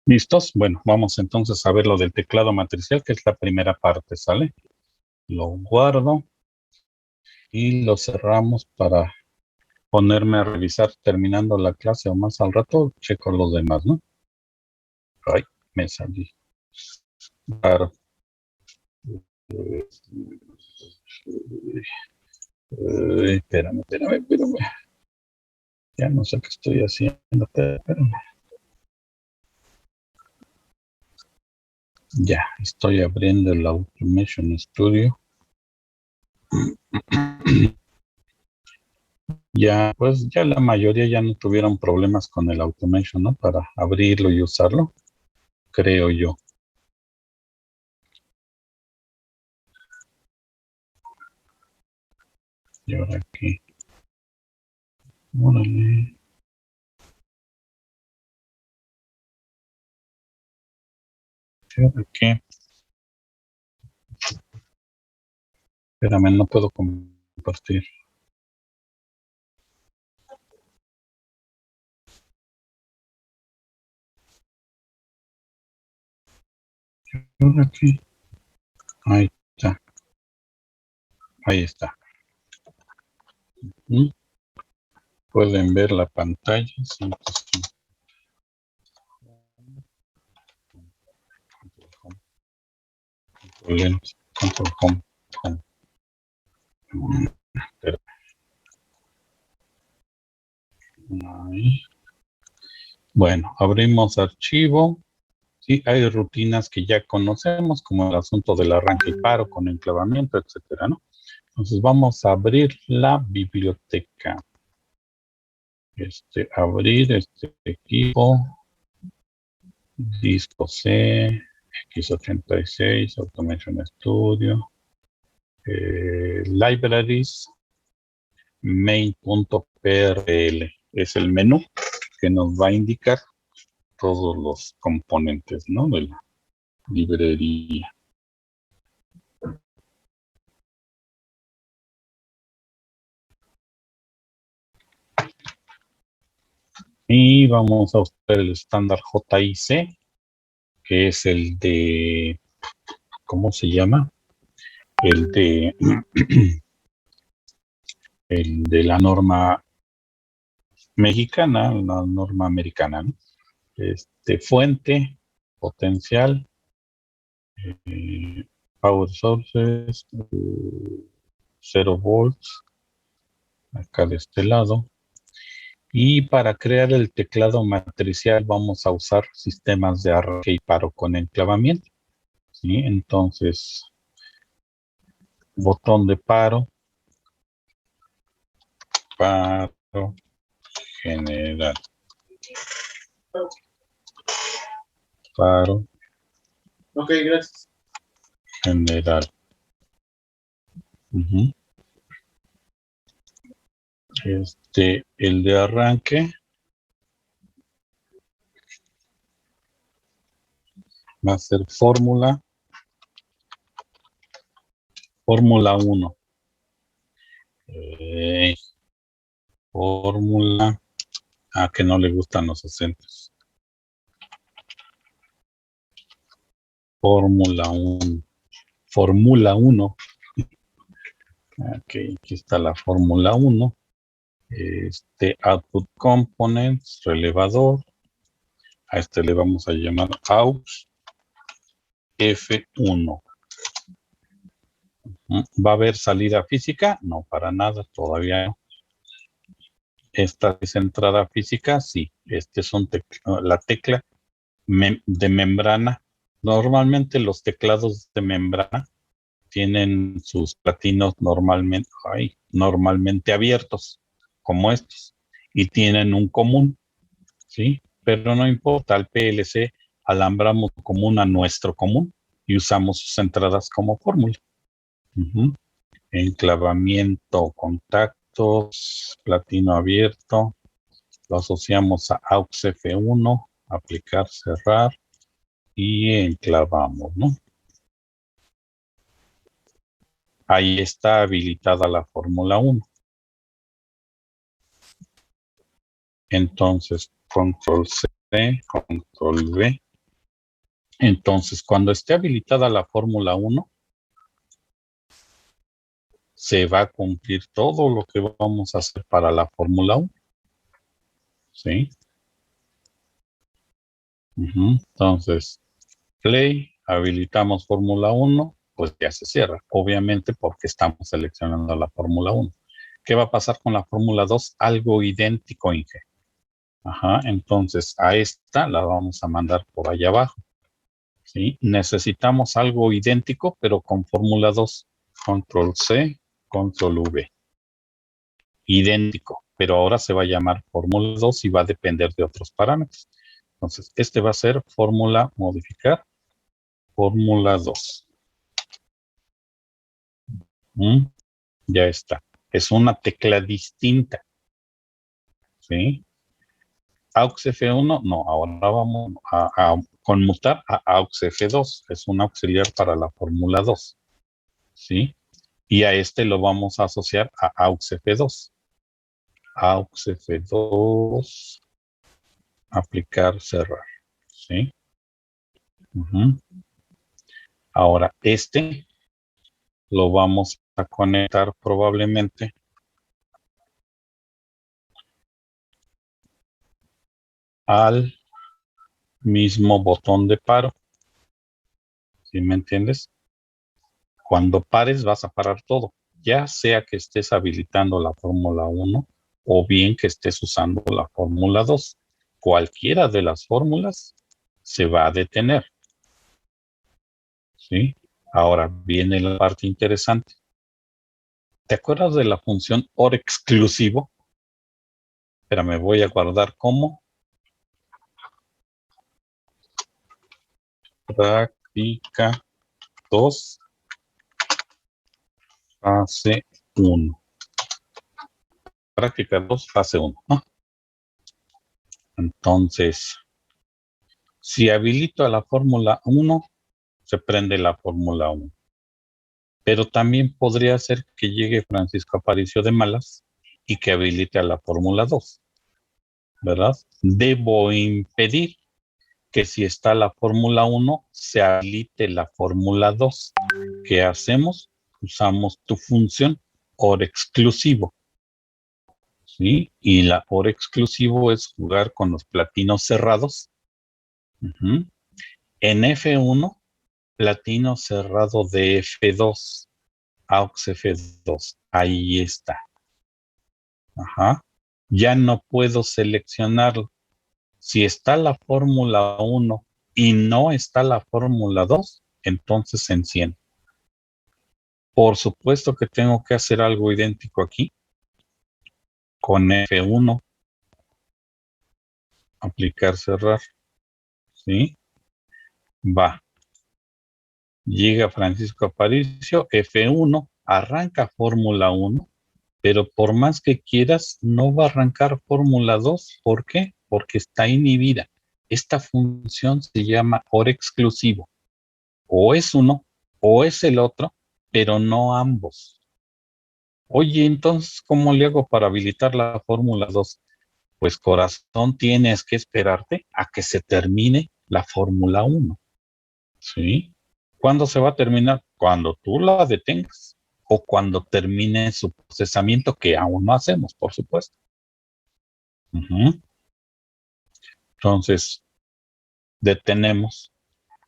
¿Listos? Bueno, vamos entonces a ver lo del teclado matricial, que es la primera parte, ¿sale? Lo guardo y lo cerramos para ponerme a revisar terminando la clase o más al rato, checo los demás, ¿no? Ay, me salí. Claro. Espérame. Ya no sé qué estoy haciendo, espérame. Ya, estoy abriendo el Automation Studio. Ya, pues ya la mayoría ya no tuvieron problemas con el Automation, ¿no? Para abrirlo y usarlo, creo yo. Y ahora aquí. Órale. ¿Qué? Espérame, no puedo compartir. Aquí. Ahí está. Ahí está. ¿Mm? Pueden ver la pantalla. Sí, pues, sí. Control home. Pero, ahí. Bueno, abrimos archivo. Sí, hay rutinas que ya conocemos, como el asunto del arranque y paro con enclavamiento, etcétera, ¿no? Entonces vamos a abrir la biblioteca. Abrir este equipo, disco C, x86, Automation Studio, libraries, main.prl. Es el menú que nos va a indicar todos los componentes, ¿no? De la librería. Y vamos a usar el estándar JIC, que es el de, ¿cómo se llama? El de, el de la norma mexicana, la norma americana, ¿no? Fuente, potencial, power sources, 0 volts, acá de este lado. Y para crear el teclado matricial vamos a usar sistemas de arranque y paro con enclavamiento. ¿Sí? Entonces, botón de paro general, paro. Ok, gracias. General. Uh-huh. El de arranque va a ser fórmula 1. Fórmula, que no le gustan los acentos. Fórmula 1. Fórmula 1. Ok, aquí está la fórmula 1. Output components, relevador. A este le vamos a llamar aux F1. ¿Va a haber salida física? No, para nada, todavía no. ¿Esta es entrada física? Sí. Son la tecla de membrana. Normalmente los teclados de membrana tienen sus platinos normalmente abiertos, como estos, y tienen un común, ¿sí? Pero no importa, al PLC alambramos común a nuestro común y usamos sus entradas como fórmula. Enclavamiento, contactos, platino abierto, lo asociamos a AUX F1, aplicar, cerrar y enclavamos, ¿no? Ahí está habilitada la fórmula 1. Entonces, control C, control V. Entonces, cuando esté habilitada la fórmula 1, se va a cumplir todo lo que vamos a hacer para la fórmula 1. ¿Sí? Entonces, play, habilitamos fórmula 1, pues ya se cierra, obviamente porque estamos seleccionando la fórmula 1. ¿Qué va a pasar con la fórmula 2? Algo idéntico, Inge. Entonces a esta la vamos a mandar por allá abajo. ¿Sí? Necesitamos algo idéntico, pero con fórmula 2. Control C, control V. Idéntico, pero ahora se va a llamar fórmula 2 y va a depender de otros parámetros. Entonces, va a ser fórmula modificar, fórmula 2. Ya está. Es una tecla distinta. ¿Sí? AUX F1, no, ahora vamos a conmutar a AUX F2, es un auxiliar para la fórmula 2, ¿sí? Y a este lo vamos a asociar a AUX F2. AUX F2, aplicar, cerrar, ¿sí? Ahora, este lo vamos a conectar probablemente al mismo botón de paro, ¿sí me entiendes? Cuando pares vas a parar todo, ya sea que estés habilitando la fórmula 1 o bien que estés usando la fórmula 2. Cualquiera de las fórmulas se va a detener, ¿sí? Ahora viene la parte interesante. ¿Te acuerdas de la función OR exclusivo? Pero me voy a guardar como práctica 2, fase 1. Práctica 2, fase 1, ¿no? Entonces, si habilito a la fórmula 1, se prende la fórmula 1. Pero también podría ser que llegue Francisco Aparicio de malas y que habilite a la fórmula 2, ¿verdad? Debo impedir que si está la fórmula 1, se habilite la fórmula 2. ¿Qué hacemos? Usamos tu función OR exclusivo, ¿sí? Y la OR exclusivo es jugar con los platinos cerrados. En F1, platino cerrado de F2, AUX F2, ahí está. Ya no puedo seleccionarlo. Si está la fórmula 1 y no está la fórmula 2, entonces se enciende. Por supuesto que tengo que hacer algo idéntico aquí. Con F1, aplicar, cerrar, ¿sí? Va. Llega Francisco Aparicio, F1, arranca fórmula 1, pero por más que quieras, no va a arrancar fórmula 2. ¿Por qué? Porque está inhibida. Esta función se llama OR exclusivo. O es uno, o es el otro, pero no ambos. Oye, entonces, ¿cómo le hago para habilitar la fórmula 2? Pues corazón, tienes que esperarte a que se termine la fórmula 1. ¿Sí? ¿Cuándo se va a terminar? Cuando tú la detengas o cuando termine su procesamiento, que aún no hacemos, por supuesto. Entonces, detenemos.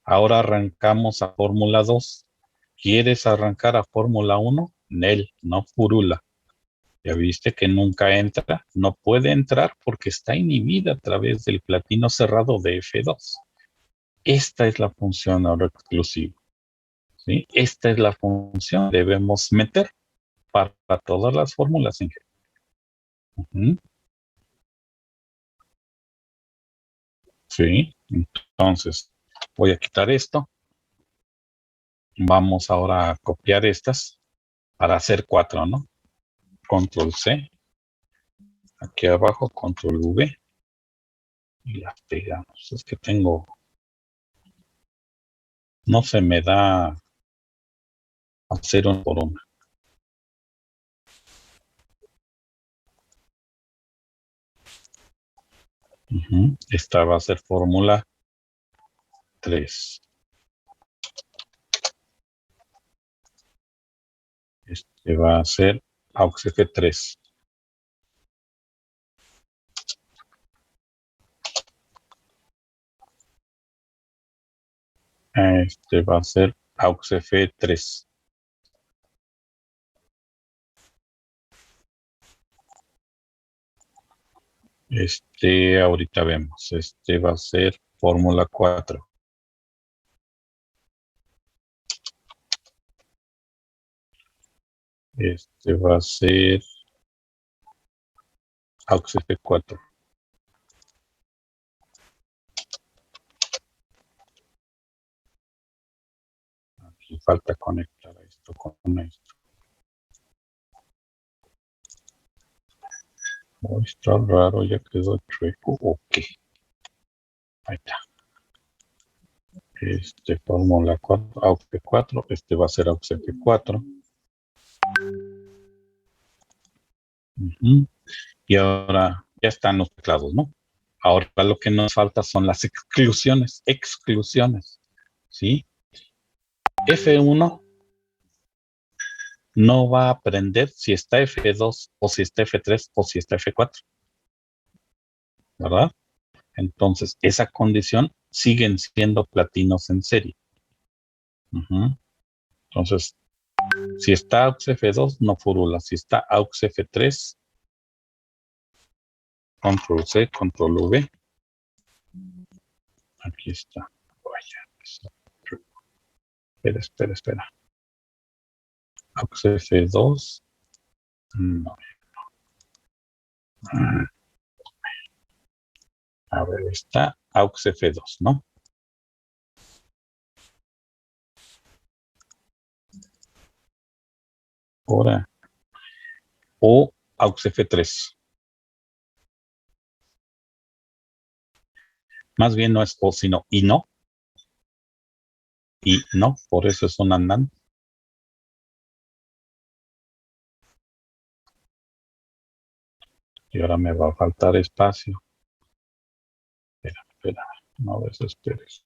Ahora arrancamos a fórmula 2. ¿Quieres arrancar a fórmula 1? Nel, no furula. Ya viste que nunca entra, no puede entrar porque está inhibida a través del platino cerrado de F2. Esta es la función ahora exclusiva, ¿sí? Esta es la función que debemos meter para todas las fórmulas en general. Sí, entonces voy a quitar esto. Vamos ahora a copiar estas para hacer 4, ¿no? Control C. Aquí abajo, Control V. Y las pegamos. Es que no se me da hacer una por una. Esta va a ser fórmula 3. Este va a ser AUX F3. Este va a ser AUX F3. Ahorita vemos. Este va a ser fórmula 4. Este va a ser AUX F4. Aquí falta conectar esto con esto. Oh, está raro, ya quedó chueco. Ok. Ahí está. Fórmula 4, AUX 4. Este va a ser AUX 4. Y ahora ya están los teclados, ¿no? Ahora lo que nos falta son las exclusiones. Exclusiones. ¿Sí? F1 no va a aprender si está F2 o si está F3 o si está F4. ¿Verdad? Entonces, esa condición siguen siendo platinos en serie. Entonces, si está AUX F2, no furula. Si está AUX F3, control C, control V. Aquí está. Vaya. Espera. AUX F2. No. A ver, está AUX F2, ¿no? Ahora. O AUX F3. Más bien no es o, sino y no. Y no, por eso es un andante. Y ahora me va a faltar espacio. Espera. No desesperes.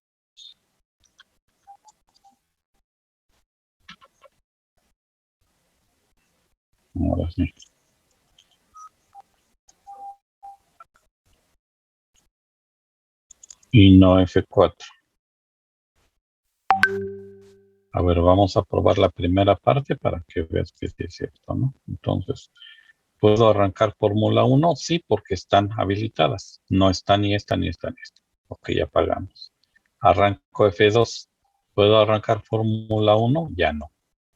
Ahora sí. Y no F4. A ver, vamos a probar la primera parte para que veas que sí es cierto, ¿no? Entonces, ¿puedo arrancar Fórmula 1? Sí, porque están habilitadas. No está ni esta ni esta ni esta. Ok, ya apagamos. Arranco F2. ¿Puedo arrancar Fórmula 1? Ya no.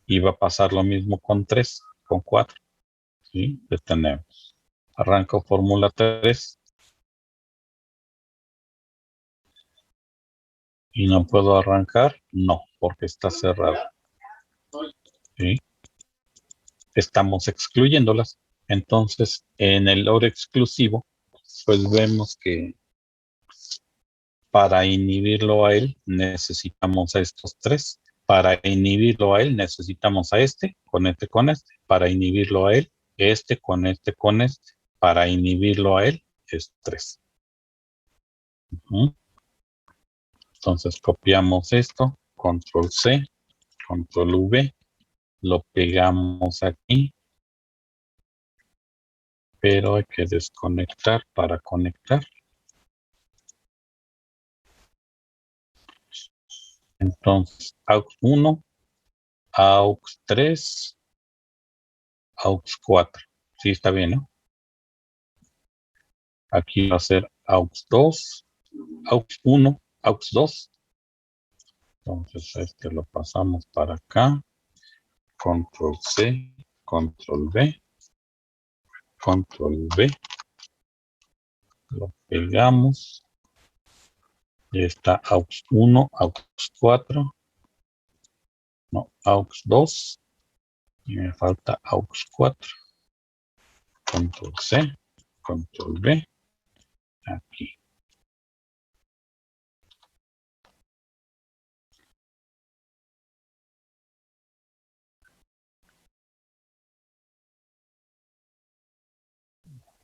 Y va a pasar lo mismo con 3, con 4. ¿Sí? Detenemos. Arranco Fórmula 3. ¿Y no puedo arrancar? No, porque está cerrado. ¿Sí? Estamos excluyéndolas. Entonces, en el lore exclusivo, pues vemos que para inhibirlo a él necesitamos a estos tres. Para inhibirlo a él necesitamos a este, con este, con este. Para inhibirlo a él, este, con este, con este. Para inhibirlo a él, es 3. Entonces copiamos esto, control C, control V, lo pegamos aquí, pero hay que desconectar para conectar. Entonces, AUX 1, AUX 3, AUX 4. Sí, está bien, ¿no? Aquí va a ser AUX 2, AUX 1, AUX 2. Entonces, este lo pasamos para acá. Control C, Control V, Control V. Lo pegamos. Y está AUX 1, AUX 4. No, AUX 2. Y me falta AUX 4. Control C, Control V. Aquí.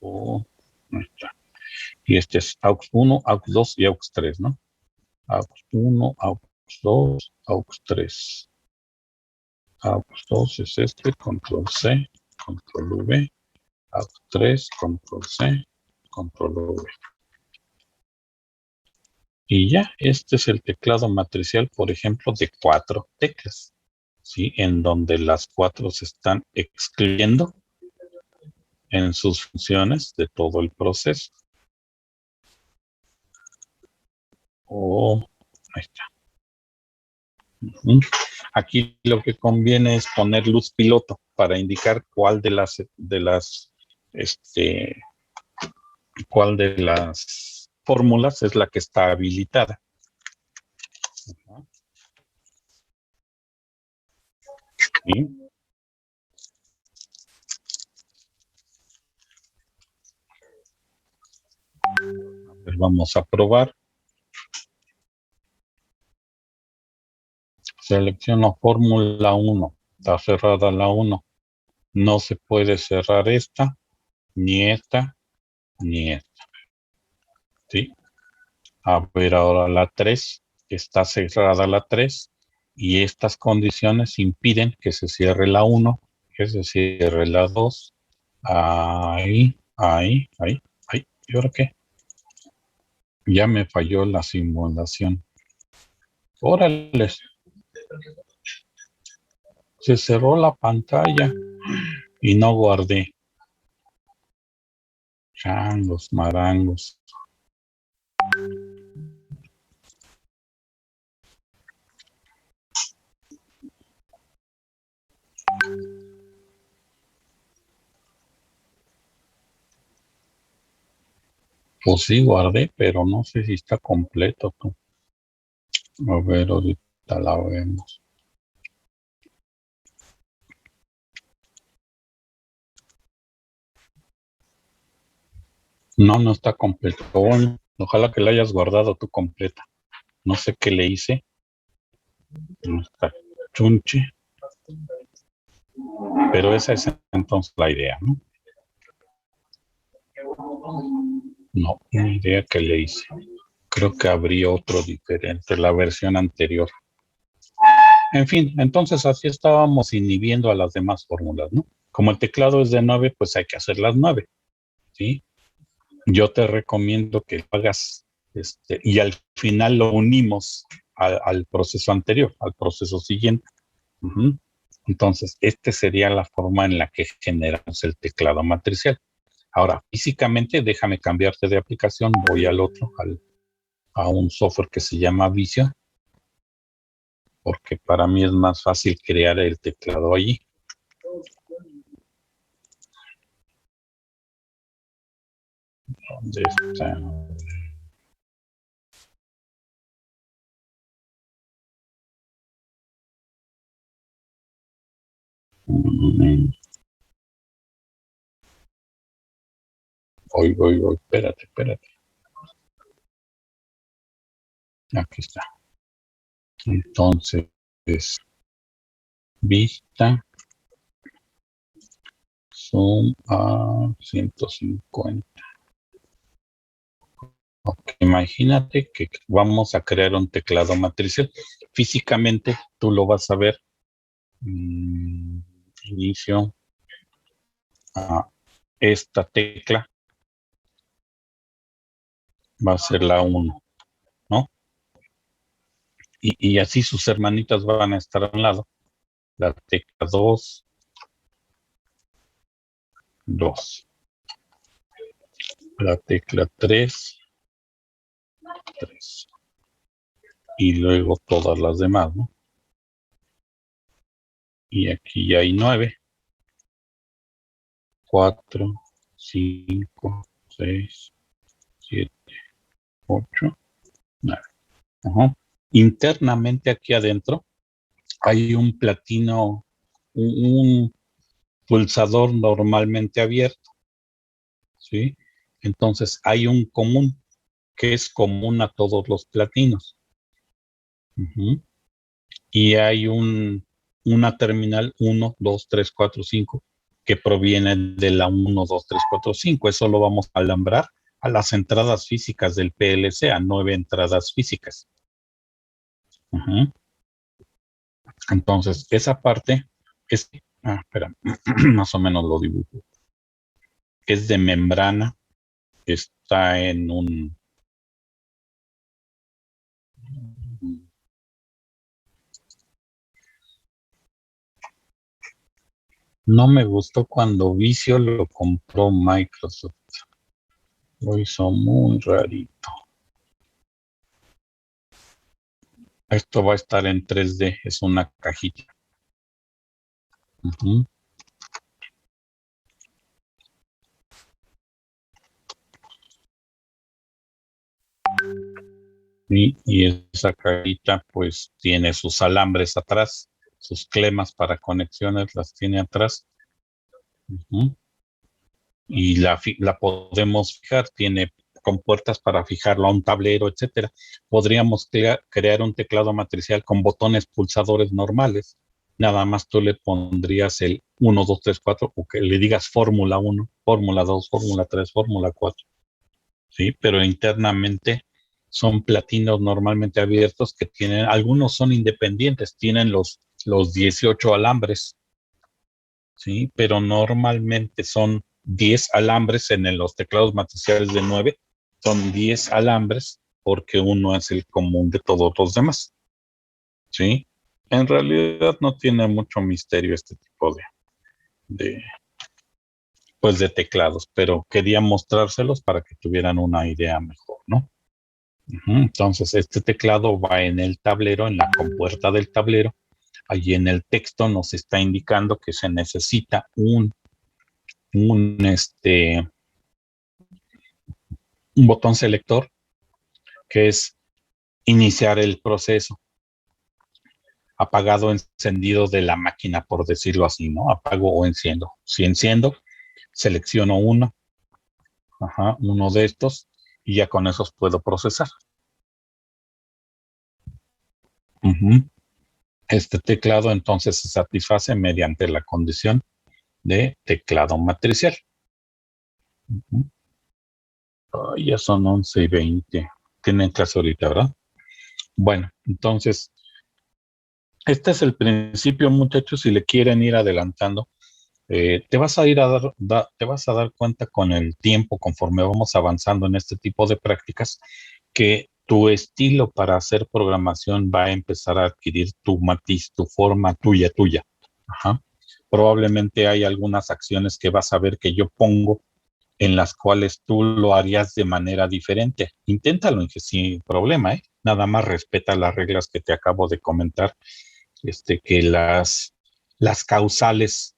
Oh, ahí está. Y este es AUX 1, AUX 2 y AUX 3, ¿no? AUX 1, AUX 2, AUX 3. AUX 2 es este, Control C, Control V. AUX 3, Control C, Control V. Y ya, este es el teclado matricial, por ejemplo, de 4 teclas, ¿sí? En donde las 4 se están excluyendo en sus funciones de todo el proceso. Oh, ahí está. Aquí lo que conviene es poner luz piloto para indicar cuál de las fórmulas es la que está habilitada. ¿Sí? ver, vamos a probar. Selecciono fórmula 1. Está cerrada la 1. No se puede cerrar esta, ni esta, ni esta. ¿Sí? A ver ahora la 3. Está cerrada la 3. Y estas condiciones impiden que se cierre la 1, que se cierre la 2. Ahí. ¿Y ahora qué? Ya me falló la simulación. Órale. Se cerró la pantalla y no guardé. Changos, marangos. Pues sí, guardé, pero no sé si está completo tú. A ver, ahorita la vemos. No está completo. Bueno, ojalá que la hayas guardado tú completa. No sé qué le hice. No está chunche. Pero esa es entonces la idea, ¿no? No, ni idea que le hice. Creo que habría otro diferente, la versión anterior. En fin, entonces así estábamos inhibiendo a las demás fórmulas, ¿no? Como el teclado es de 9, pues hay que hacer las 9, ¿sí? Yo te recomiendo que lo hagas y al final lo unimos al proceso anterior, al proceso siguiente. Uh-huh. Entonces, sería la forma en la que generamos el teclado matricial. Ahora, físicamente, déjame cambiarte de aplicación, voy al otro, a un software que se llama Visio, porque para mí es más fácil crear el teclado allí. ¿Dónde está? Voy, espérate. Aquí está. Entonces, vista, zoom a 150. Okay, imagínate que vamos a crear un teclado matricial. Físicamente, tú lo vas a ver. Inicio a esta tecla. Va a ser la 1, ¿no? Y así sus hermanitas van a estar a un lado. La tecla 2. La tecla 3. Y luego todas las demás, ¿no? Y aquí ya hay 9. 4, 5, 6, 7, 8, 9. Ajá. Internamente aquí adentro hay un platino, un pulsador normalmente abierto, ¿sí? Entonces hay un común que es común a todos los platinos. Uh-huh. Y hay una terminal 1, 2, 3, 4, 5 que proviene de la 1, 2, 3, 4, 5. Eso lo vamos a alambrar a las entradas físicas del PLC, a 9 entradas físicas. Uh-huh. Entonces, esa parte es, espera, más o menos lo dibujo. Es de membrana, está en un... No me gustó cuando Visio lo compró Microsoft. Lo hizo muy rarito. Esto va a estar en 3D, es una cajita. Uh-huh. Y esa cajita pues tiene sus alambres atrás, sus clemas para conexiones las tiene atrás. Uh-huh. Y la podemos fijar, tiene compuertas para fijarlo a un tablero, etcétera. Podríamos crear un teclado matricial con botones pulsadores normales. Nada más tú le pondrías el 1, 2, 3, 4, o que le digas fórmula 1, fórmula 2, fórmula 3, fórmula 4. ¿Sí? Pero internamente son platinos normalmente abiertos que tienen, algunos son independientes, tienen los 18 alambres, ¿sí? Pero normalmente son 10 alambres en los teclados matriciales de 9, son 10 alambres porque uno es el común de todos los demás, ¿sí? En realidad no tiene mucho misterio este tipo de, pues de teclados, pero quería mostrárselos para que tuvieran una idea mejor, ¿no? Entonces, este teclado va en el tablero, en la compuerta del tablero. Allí en el texto nos está indicando que se necesita un botón selector, que es iniciar el proceso. Apagado o encendido de la máquina, por decirlo así, ¿no? Apago o enciendo. Si enciendo, selecciono uno de estos, y ya con esos puedo procesar. Este teclado entonces se satisface mediante la condición de teclado matricial. Ya son 11:20. Tienen clase ahorita, ¿verdad? Bueno, entonces, este es el principio, muchachos. Si le quieren ir adelantando, te vas a dar cuenta con el tiempo, conforme vamos avanzando en este tipo de prácticas, que tu estilo para hacer programación va a empezar a adquirir tu matiz, tu forma tuya. Probablemente hay algunas acciones que vas a ver que yo pongo en las cuales tú lo harías de manera diferente. Inténtalo sin problema, ¿eh? Nada más respeta las reglas que te acabo de comentar, que las causales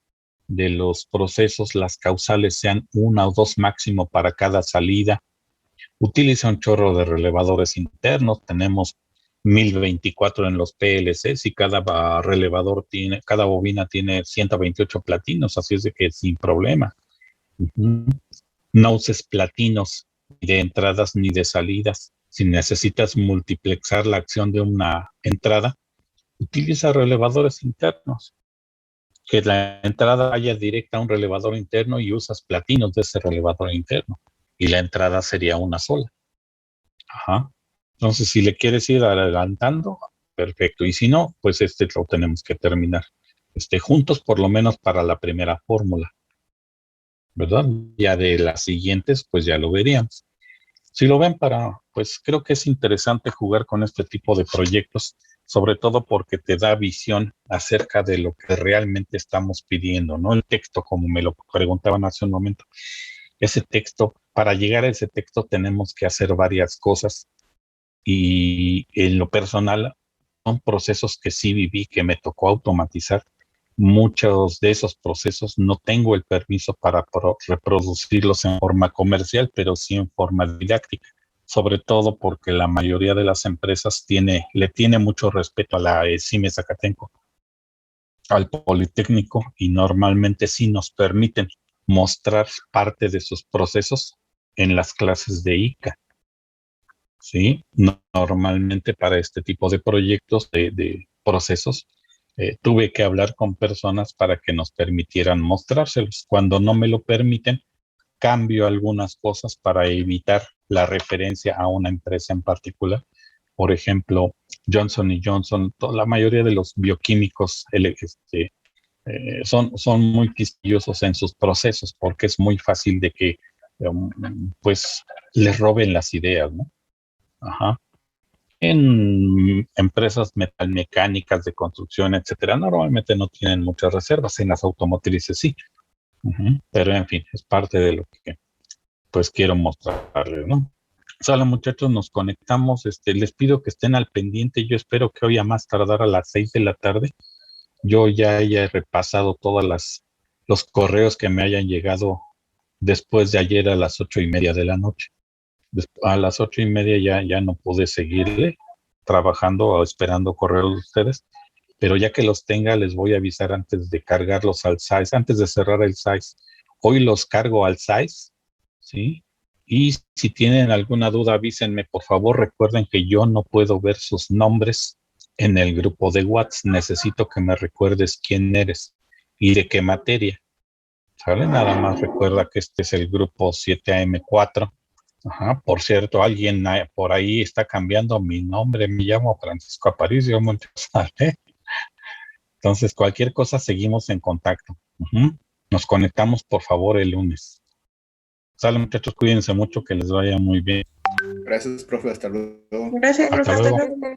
de los procesos, las causales sean 1 o 2 máximo para cada salida. Utiliza un chorro de relevadores internos. Tenemos 1024 en los PLCs y cada relevador cada bobina tiene 128 platinos, así es de que sin problema. No uses platinos ni de entradas ni de salidas. Si necesitas multiplexar la acción de una entrada, utiliza relevadores internos. Que la entrada vaya directa a un relevador interno y usas platinos de ese relevador interno. Y la entrada sería una sola. Entonces, si le quieres ir adelantando, perfecto. Y si no, pues lo tenemos que terminar juntos, por lo menos para la primera fórmula, ¿verdad? Ya de las siguientes, pues ya lo veríamos. Si lo ven pues creo que es interesante jugar con este tipo de proyectos, sobre todo porque te da visión acerca de lo que realmente estamos pidiendo, ¿no? El texto, como me lo preguntaban hace un momento. Ese texto, para llegar a ese texto tenemos que hacer varias cosas, y en lo personal son procesos que sí viví, que me tocó automatizar. Muchos de esos procesos no tengo el permiso para reproducirlos en forma comercial, pero sí en forma didáctica, sobre todo porque la mayoría de las empresas le tiene mucho respeto a la CIME Zacatenco, al Politécnico, y normalmente sí nos permiten mostrar parte de sus procesos en las clases de ICA. ¿Sí? Normalmente para este tipo de proyectos, de procesos, tuve que hablar con personas para que nos permitieran mostrárselos. Cuando no me lo permiten, cambio algunas cosas para evitar la referencia a una empresa en particular. Por ejemplo, Johnson & Johnson, la mayoría de los bioquímicos son muy quisquillosos en sus procesos, porque es muy fácil de que pues les roben las ideas, ¿no? En empresas metalmecánicas, de construcción, etcétera, normalmente no tienen muchas reservas. En las automotrices sí. Pero en fin, es parte de lo que pues quiero mostrarles, ¿no? Sale, muchachos, nos conectamos. Les pido que estén al pendiente. Yo espero que hoy a más tardar a las 6 de la tarde yo ya haya repasado los correos que me hayan llegado después de ayer a las 8:30 de la noche. A las 8:30 ya no pude seguirle trabajando o esperando correos de ustedes, pero ya que los tenga les voy a avisar antes de cargarlos al SAIS, antes de cerrar el SAIS. Hoy los cargo al SAIS, ¿sí? Y si tienen alguna duda, avísenme, por favor. Recuerden que yo no puedo ver sus nombres en el grupo de WhatsApp. Necesito que me recuerdes quién eres y de qué materia. ¿Sale? Nada más recuerda que este es el grupo 7AM4. Ajá, por cierto, alguien por ahí está cambiando mi nombre. Me llamo Francisco Aparicio Montes, ¿sale? Entonces, cualquier cosa, seguimos en contacto. Ujú. Nos conectamos, por favor, el lunes. Sale, muchachos, cuídense mucho, que les vaya muy bien. Gracias, profe. Hasta luego. Gracias, Hasta profe. Hasta luego. luego.